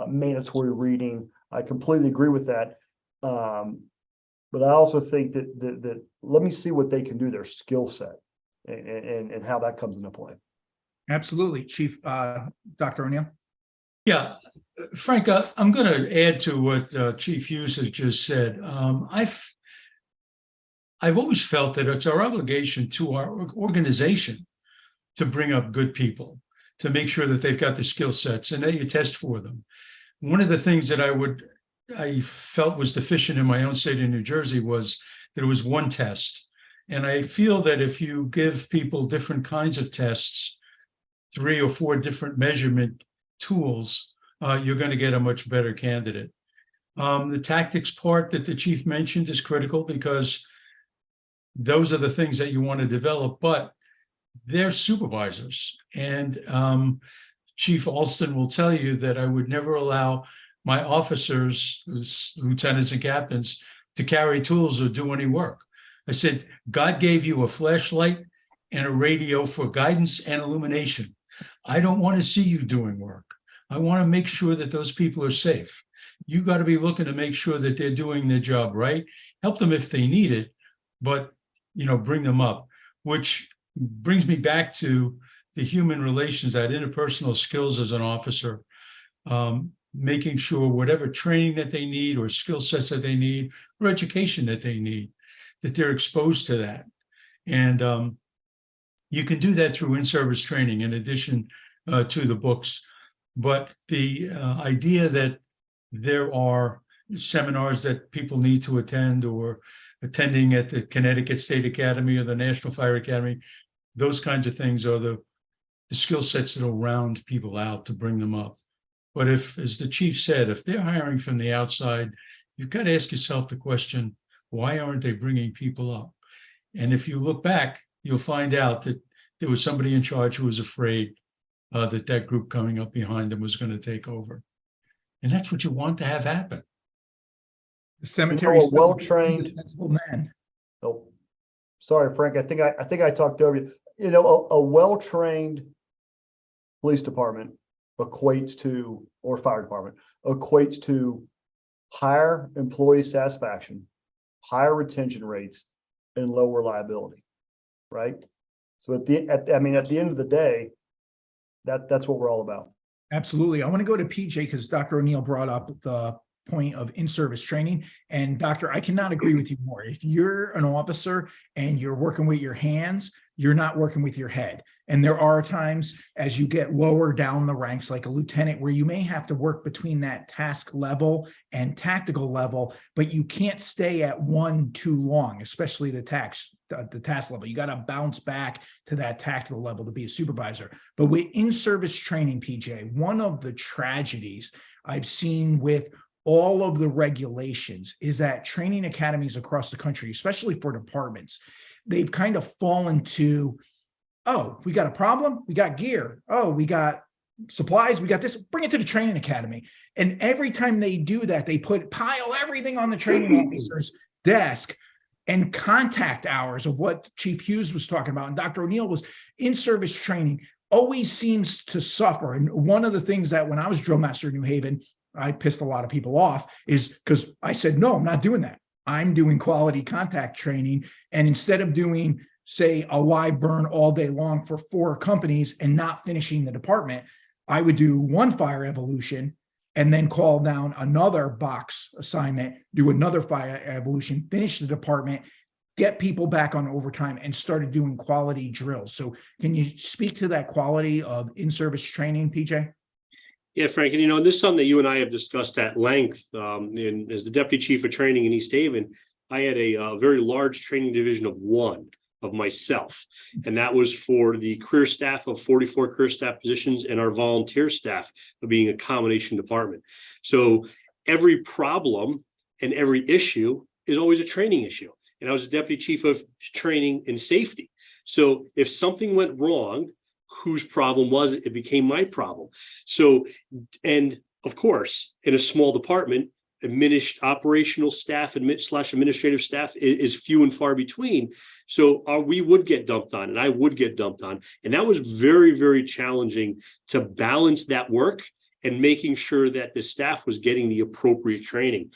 mandatory reading, I completely agree with that. But I also think that let me see what they can do, their skill set, and how that comes into play. Absolutely, Chief. Dr. Onieal. Yeah, Frank, I'm going to add to what Chief Hughes has just said. I've always felt that it's our obligation to our organization to bring up good people, to make sure that they've got the skill sets and that you test for them. One of the things that I felt was deficient in my own state of New Jersey was that it was one test. And I feel that if you give people different kinds of tests, 3 or 4 different measurement tools, you're going to get a much better candidate. The tactics part that the chief mentioned is critical because those are the things that you want to develop, but they're supervisors. And Chief Alston will tell you that I would never allow my officers, lieutenants and captains, to carry tools or do any work. I said, God gave you a flashlight and a radio for guidance and illumination. I don't want to see you doing work. I want to make sure that those people are safe. You got to be looking to make sure that they're doing their job right. Help them if they need it, but bring them up, which brings me back to the human relations, that interpersonal skills as an officer, making sure whatever training that they need or skill sets that they need or education that they need, that they're exposed to that. And you can do that through in-service training in addition to the books. But the idea that there are seminars that people need to attend, or attending at the Connecticut State Academy or the National Fire Academy, those kinds of things are the skill sets that will round people out to bring them up. But if, as the chief said, if they're hiring from the outside, you've got to ask yourself the question, why aren't they bringing people up? And if you look back, you'll find out that there was somebody in charge who was afraid that group coming up behind them was going to take over. And that's what you want to have happen. The cemetery. A well-trained sensible man. Oh, sorry, Frank. I think I talked over you. A well-trained police department equates to, or fire department equates to, higher employee satisfaction, higher retention rates, and lower liability. Right. So at the end of the day, that's what we're all about. Absolutely. I want to go to PJ because Dr. Onieal brought up the point of in-service training. And Doctor, I cannot agree with you more. If you're an officer and you're working with your hands, you're not working with your head. And there are times as you get lower down the ranks, like a lieutenant, where you may have to work between that task level and tactical level, but you can't stay at one too long, especially the task level. You got to bounce back to that tactical level to be a supervisor. But with in-service training, PJ, one of the tragedies I've seen with all of the regulations is that training academies across the country, especially for departments, they've kind of fallen to, oh, we got a problem, we got gear, oh, we got supplies, we got this, bring it to the training academy. And every time they do that, they pile everything on the training officer's desk, and contact hours of what Chief Hughes was talking about and Dr. Onieal was, in-service training always seems to suffer. And one of the things that when I was drill master in New Haven, I pissed a lot of people off is because I said, no, I'm not doing that. I'm doing quality contact training. And instead of doing, say, a live burn all day long for 4 companies and not finishing the department, I would do one fire evolution and then call down another box assignment, do another fire evolution, finish the department, get people back on overtime, and started doing quality drills. So can you speak to that quality of in-service training, PJ? Yeah, Frank, and this is something that you and I have discussed at length. And as the deputy chief of training in East Haven, I had a very large training division of 1 of myself, and that was for the career staff of 44 career staff positions and our volunteer staff of being a combination department. So every problem and every issue is always a training issue. And I was a deputy chief of training and safety. So if something went wrong, whose problem was it? It became my problem. So, and of course, in a small department, operational staff / administrative staff is few and far between. So we would get dumped on, and I would get dumped on. And that was very, very challenging to balance that work and making sure that the staff was getting the appropriate training.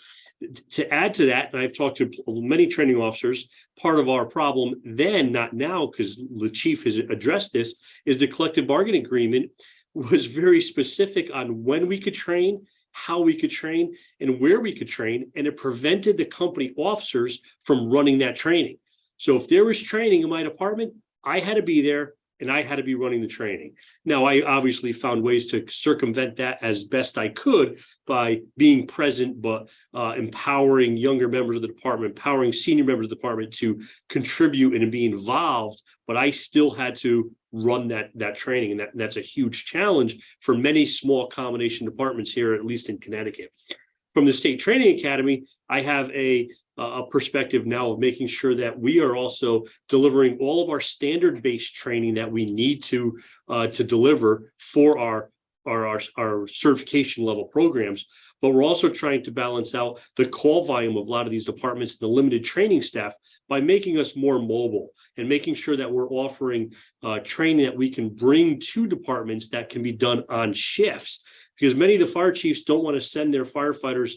To add to that, and I've talked to many training officers, part of our problem then, not now, because the chief has addressed this, is the collective bargaining agreement was very specific on when we could train, how we could train, and where we could train, and it prevented the company officers from running that training. So if there was training in my department, I had to be there and I had to be running the training. Now, I obviously found ways to circumvent that as best I could by being present, but empowering younger members of the department, empowering senior members of the department to contribute and be involved. But I still had to run that training, and that's a huge challenge for many small combination departments here, at least in Connecticut. From the State Training Academy, I have a perspective now of making sure that we are also delivering all of our standard-based training that we need to deliver for our certification level programs. But we're also trying to balance out the call volume of a lot of these departments and the limited training staff by making us more mobile and making sure that we're offering training that we can bring to departments that can be done on shifts. Because many of the fire chiefs don't want to send their firefighters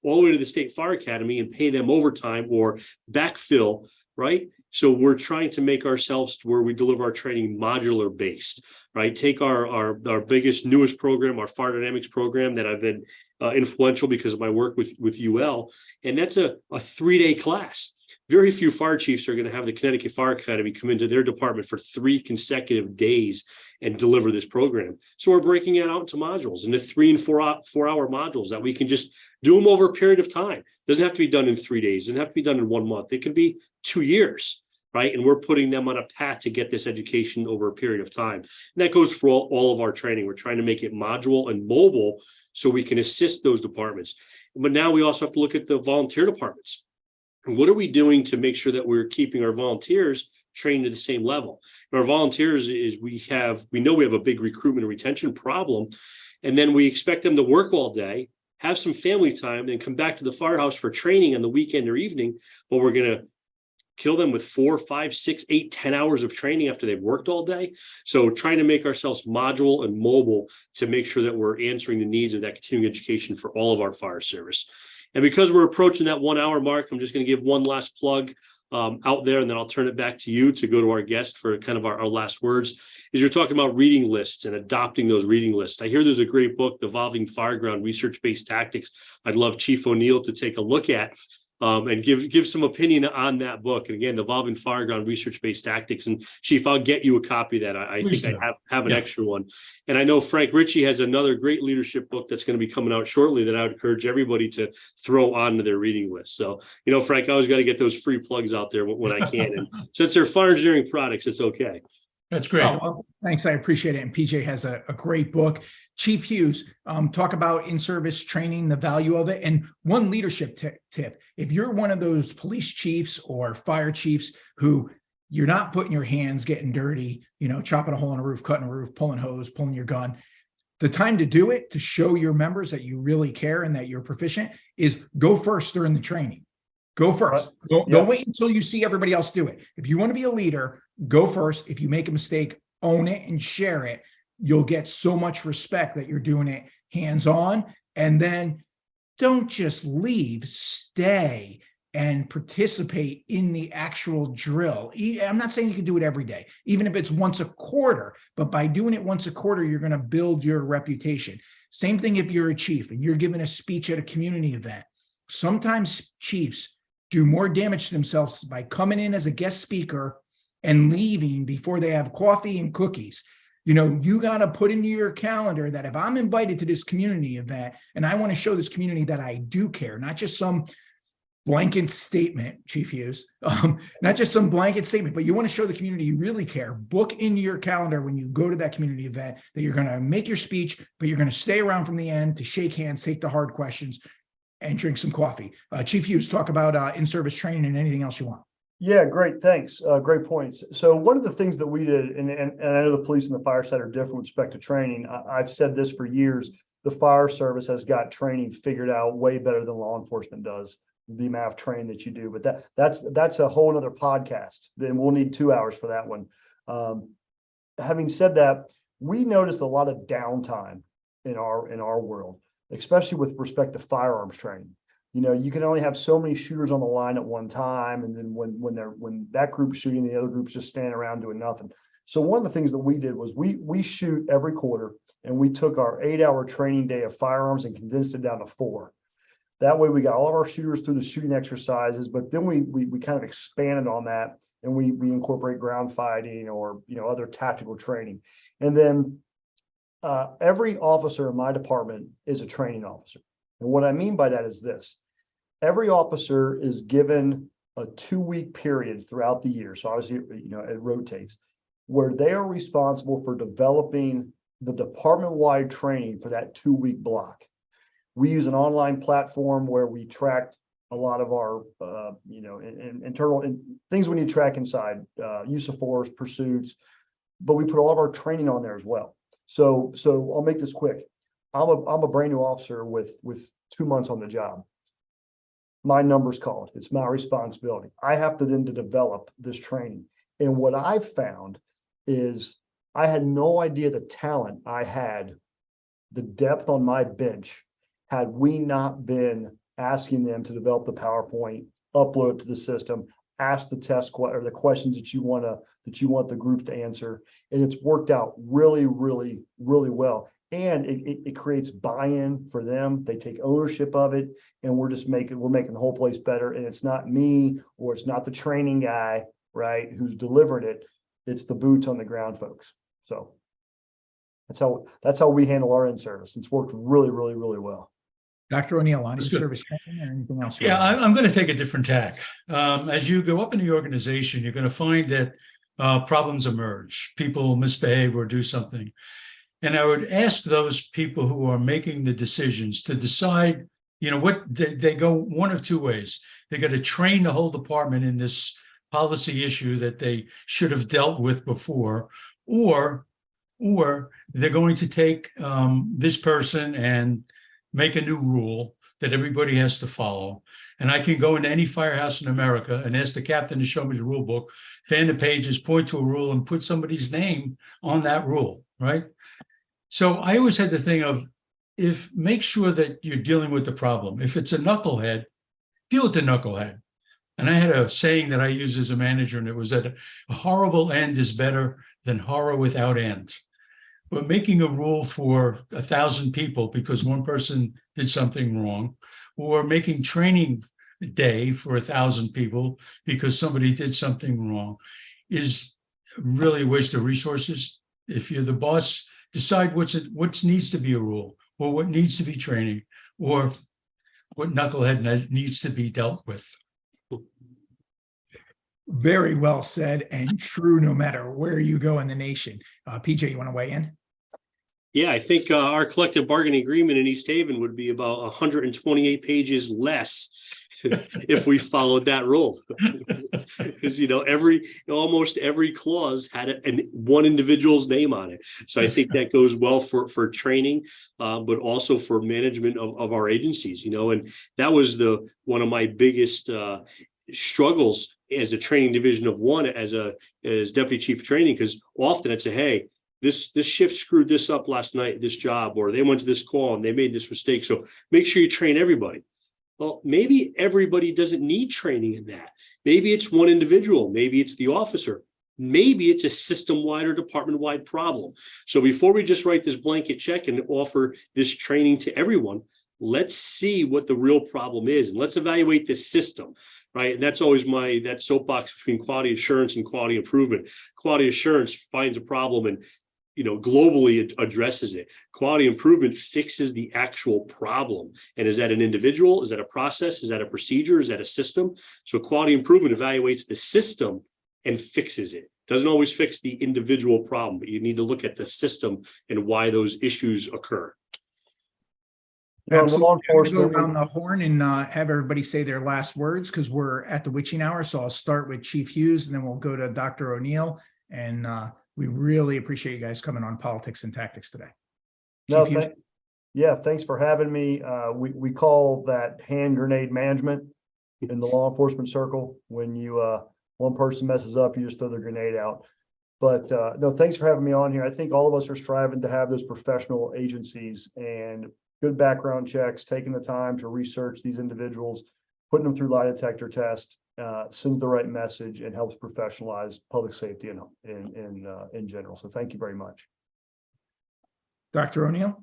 all the way to the State Fire Academy and pay them overtime or backfill, right? So we're trying to make ourselves to where we deliver our training modular based, right? Take our biggest, newest program, our fire dynamics program that I've been influential because of my work with UL. And that's a 3-day class. Very few fire chiefs are going to have the Connecticut Fire Academy come into their department for 3 consecutive days and deliver this program. So we're breaking it out into modules, into 3 and 4-hour modules that we can just do them over a period of time. It doesn't have to be done in 3 days. It doesn't have to be done in 1 month. It could be 2 years, right? And we're putting them on a path to get this education over a period of time. And that goes for all of our training. We're trying to make it modular and mobile so we can assist those departments. But now we also have to look at the volunteer departments. What are we doing to make sure that we're keeping our volunteers trained to the same level? And our volunteers is we know we have a big recruitment and retention problem, and then we expect them to work all day, have some family time, and come back to the firehouse for training on the weekend or evening. But we're going to kill them with 4, 5, 6, 8, 10 hours of training after they've worked all day. So trying to make ourselves modular and mobile to make sure that we're answering the needs of that continuing education for all of our fire service. And because we're approaching that 1 hour mark, I'm just going to give one last plug out there, and then I'll turn it back to you to go to our guest for kind of our last words. Is you're talking about reading lists and adopting those reading lists. I hear there's a great book, Evolving Fireground, Research-Based Tactics. I'd love Chief Onieal to take a look at and give some opinion on that book. And again, the Evolving Fireground, Research-Based Tactics. And Chief, I'll get you a copy of that. I think I have an extra one. And I know Frank Ricci has another great leadership book that's going to be coming out shortly that I would encourage everybody to throw onto their reading list. So, Frank, I always got to get those free plugs out there when I can. And since they're fire engineering products, it's okay. That's great. Oh, well, thanks. I appreciate it. And PJ has a great book. Chief Hughes, talk about in-service training, the value of it. And one leadership tip, if you're one of those police chiefs or fire chiefs who you're not putting your hands, getting dirty, chopping a hole in a roof, cutting a roof, pulling hose, pulling your gun, the time to do it, to show your members that you really care and that you're proficient, is go first during the training. Go first. Don't wait until you see everybody else do it. If you want to be a leader, go first. If you make a mistake, own it and share it. You'll get so much respect that you're doing it hands-on. And then don't just leave, stay and participate in the actual drill. I'm not saying you can do it every day, even if it's once a quarter, but by doing it once a quarter, you're going to build your reputation. Same thing if you're a chief and you're giving a speech at a community event. Sometimes chiefs do more damage to themselves by coming in as a guest speaker and leaving before they have coffee and cookies. You got to put into your calendar that if I'm invited to this community event and I want to show this community that I do care, not just some blanket statement, Chief Hughes, not just some blanket statement, but you want to show the community you really care. Book into your calendar when you go to that community event that you're going to make your speech, but you're going to stay around from the end to shake hands, take the hard questions, and drink some coffee. Chief Hughes, talk about in-service training and anything else you want. Yeah, great. Thanks. Great points. So one of the things that we did, and I know the police and the fire side are different with respect to training. I've said this for years. The fire service has got training figured out way better than law enforcement does, the amount of training that you do. But that's a whole other podcast. Then we'll need 2 hours for that one. Having said that, we noticed a lot of downtime in our world, especially with respect to firearms training. You can only have so many shooters on the line at one time, and then when that group's shooting, the other group's just standing around doing nothing. So one of the things that we did was we shoot every quarter, and we took our 8-hour training day of firearms and condensed it down to 4. That way, we got all of our shooters through the shooting exercises, but then we kind of expanded on that, and we incorporate ground fighting or other tactical training, and then every officer in my department is a training officer. And what I mean by that is this: every officer is given a 2-week period throughout the year. So obviously, it rotates, where they are responsible for developing the department-wide training for that 2-week block. We use an online platform where we track a lot of our, internal things we need to track inside, use of force, pursuits, but we put all of our training on there as well. So I'll make this quick. I'm a brand new officer with 2 months on the job. My number's called. It's my responsibility. I have to then to develop this training. And what I've found is I had no idea the talent I had, the depth on my bench, had we not been asking them to develop the PowerPoint, upload it to the system, ask the or the questions that you want the group to answer. And it's worked out really, really, really well. And it creates buy-in for them. They take ownership of it, and we're making the whole place better. And it's not me, or it's not the training guy, right, who's delivering it. It's the boots on the ground folks. So that's how we handle our in-service. It's worked really, really, really well. Dr. Onieal, on That's good. service training or anything else? Yeah, I'm going to take a different tack. As you go up in the organization, you're going to find that problems emerge. People misbehave or do something. And I would ask those people who are making the decisions to decide, what they go one of two ways. They're going to train the whole department in this policy issue that they should have dealt with before, or they're going to take this person and make a new rule that everybody has to follow. And I can go into any firehouse in America and ask the captain to show me the rule book, fan the pages, point to a rule, and put somebody's name on that rule, right? So I always had the thing of, make sure that you're dealing with the problem. If it's a knucklehead, deal with the knucklehead. And I had a saying that I used as a manager, and it was that a horrible end is better than horror without end. But making a rule for 1,000 people because one person did something wrong, or making training day for 1,000 people because somebody did something wrong, is really a waste of resources. If you're the boss, decide what needs to be a rule, or what needs to be training, or what knucklehead needs to be dealt with. Very well said, and true no matter where you go in the nation. PJ, you want to weigh in? Yeah, I think our collective bargaining agreement in East Haven would be about 128 pages less if we followed that rule. Because almost every clause had one individual's name on it. So I think that goes well for training, but also for management of our agencies. And that was one of my biggest struggles as a training division of one, as deputy chief of training, because often I'd say, hey, this shift screwed this up last night, this job, or they went to this call and they made this mistake. So make sure you train everybody. Well, maybe everybody doesn't need training in that. Maybe it's one individual. Maybe it's the officer. Maybe it's a system-wide or department-wide problem. So before we just write this blanket check and offer this training to everyone, let's see what the real problem is, and let's evaluate this system. Right. And that's always that soapbox between quality assurance and quality improvement. Quality assurance finds a problem and, globally it addresses it. Quality improvement fixes the actual problem. And is that an individual? Is that a process? Is that a procedure? Is that a system? So quality improvement evaluates the system and fixes it. Doesn't always fix the individual problem, but you need to look at the system and why those issues occur. Absolutely. I'm going to go around the horn and have everybody say their last words, because we're at the witching hour. So I'll start with Chief Hughes, and then we'll go to Dr. Onieal. And we really appreciate you guys coming on Politics and Tactics today. No, Chief Hughes? thanks for having me. We call that hand grenade management in the law enforcement circle. When one person messes up, you just throw the grenade out. But no, thanks for having me on here. I think all of us are striving to have those professional agencies and good background checks, taking the time to research these individuals, putting them through lie detector test, sends the right message, and helps professionalize public safety in general. So thank you very much. Dr. Onieal?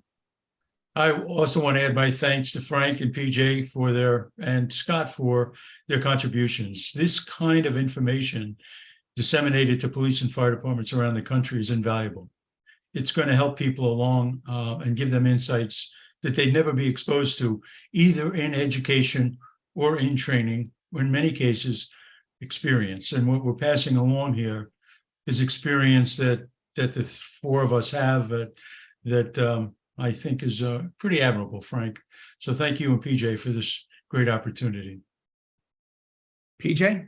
I also want to add my thanks to Frank and PJ and Scott for their contributions. This kind of information disseminated to police and fire departments around the country is invaluable. It's going to help people along and give them insights that they'd never be exposed to, either in education or in training, or in many cases, experience. And what we're passing along here is experience that the four of us have that I think is pretty admirable, Frank. So thank you and PJ for this great opportunity. PJ?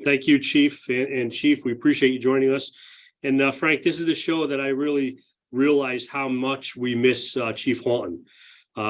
Thank you, Chief. And Chief, we appreciate you joining us. And Frank, this is the show that I really realized how much we miss Chief Halton.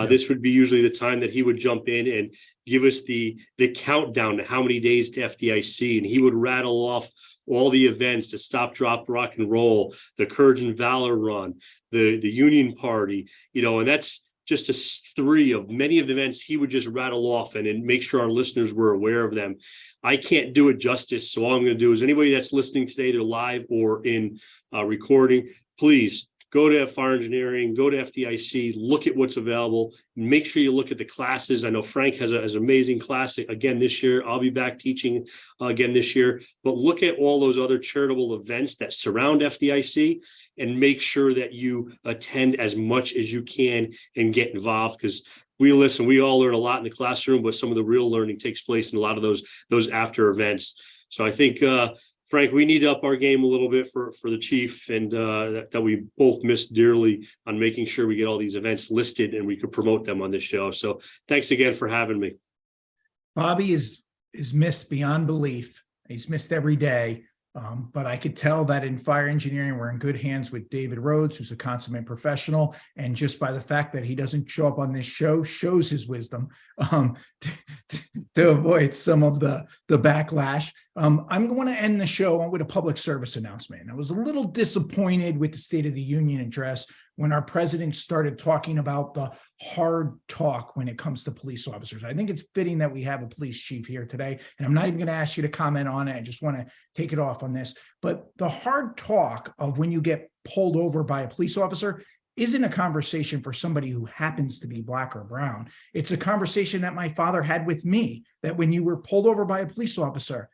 This would be usually the time that he would jump in and give us the countdown to how many days to FDIC, and he would rattle off all the events, the Stop, Drop, Rock and Roll, the Courage and Valor Run, the Union Party, and that's just three of many of the events he would just rattle off and make sure our listeners were aware of them. I can't do it justice. So all I'm going to do is anybody that's listening today, they're live or in recording, please go to fire engineering, go to FDIC, look at what's available, make sure you look at the classes. I know Frank has an amazing class again this year. I'll be back teaching again this year, but look at all those other charitable events that surround FDIC and make sure that you attend as much as you can and get involved, because we all learn a lot in the classroom, but some of the real learning takes place in a lot of those after events. So I think, Frank, we need to up our game a little bit for the chief, and that we both miss dearly on making sure we get all these events listed and we could promote them on this show. So thanks again for having me. Bobby is missed beyond belief. He's missed every day. But I could tell that in fire engineering, we're in good hands with David Rhodes, who's a consummate professional. And just by the fact that he doesn't show up on this show shows his wisdom to avoid some of the backlash. I'm going to end the show with a public service announcement. I was a little disappointed with the State of the Union address when our president started talking about the hard talk when it comes to police officers. I think it's fitting that we have a police chief here today, and I'm not even going to ask you to comment on it. I just want to take it off on this. But the hard talk of when you get pulled over by a police officer isn't a conversation for somebody who happens to be black or brown. It's a conversation that my father had with me, that when you were pulled over by a police officer,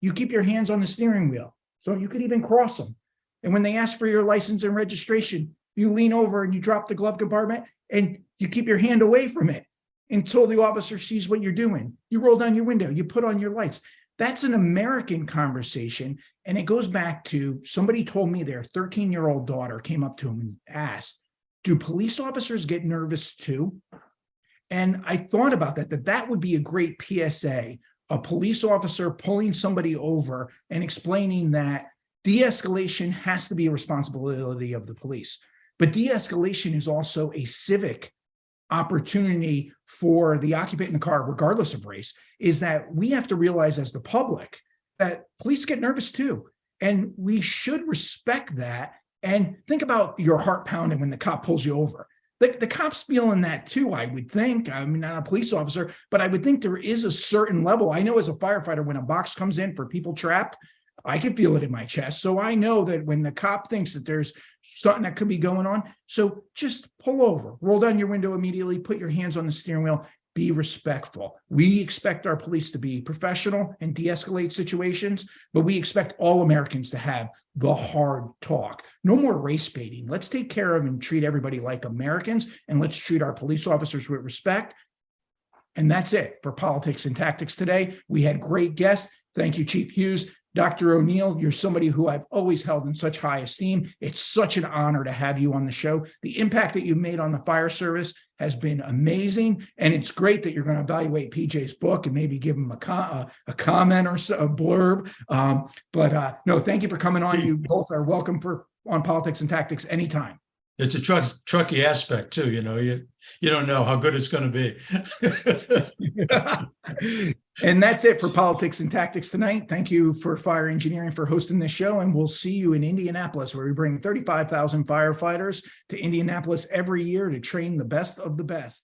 you keep your hands on the steering wheel so you could even cross them. And when they ask for your license and registration, you lean over and you drop the glove compartment and you keep your hand away from it until the officer sees what you're doing. You roll down your window, you put on your lights. That's an American conversation. And it goes back to somebody told me their 13-year-old daughter came up to him and asked, do police officers get nervous too? And I thought about that would be a great PSA, a police officer pulling somebody over and explaining that de-escalation has to be a responsibility of the police. But de-escalation is also a civic opportunity for the occupant in the car, regardless of race, is that we have to realize as the public that police get nervous too. And we should respect that. And think about your heart pounding when the cop pulls you over. The cop's feeling that too, I would think. I mean, not a police officer, but I would think there is a certain level. I know as a firefighter, when a box comes in for people trapped, I can feel it in my chest. So I know that when the cop thinks that there's something that could be going on, so just pull over, roll down your window immediately, put your hands on the steering wheel, be respectful. We expect our police to be professional and de-escalate situations, but we expect all Americans to have the hard talk. No more race baiting. Let's take care of and treat everybody like Americans, and let's treat our police officers with respect. And that's it for Politics and Tactics today. We had great guests. Thank you, Chief Hughes. Dr. Onieal, you're somebody who I've always held in such high esteem. It's such an honor to have you on the show. The impact that you've made on the fire service has been amazing. And it's great that you're going to evaluate PJ's book and maybe give him a comment or a blurb. No, thank you for coming on. You both are welcome on Politics and Tactics anytime. It's a trucky aspect too, you know, you don't know how good it's going to be. And that's it for Politics and Tactics tonight. Thank you for Fire Engineering for hosting this show. And we'll see you in Indianapolis, where we bring 35,000 firefighters to Indianapolis every year to train the best of the best.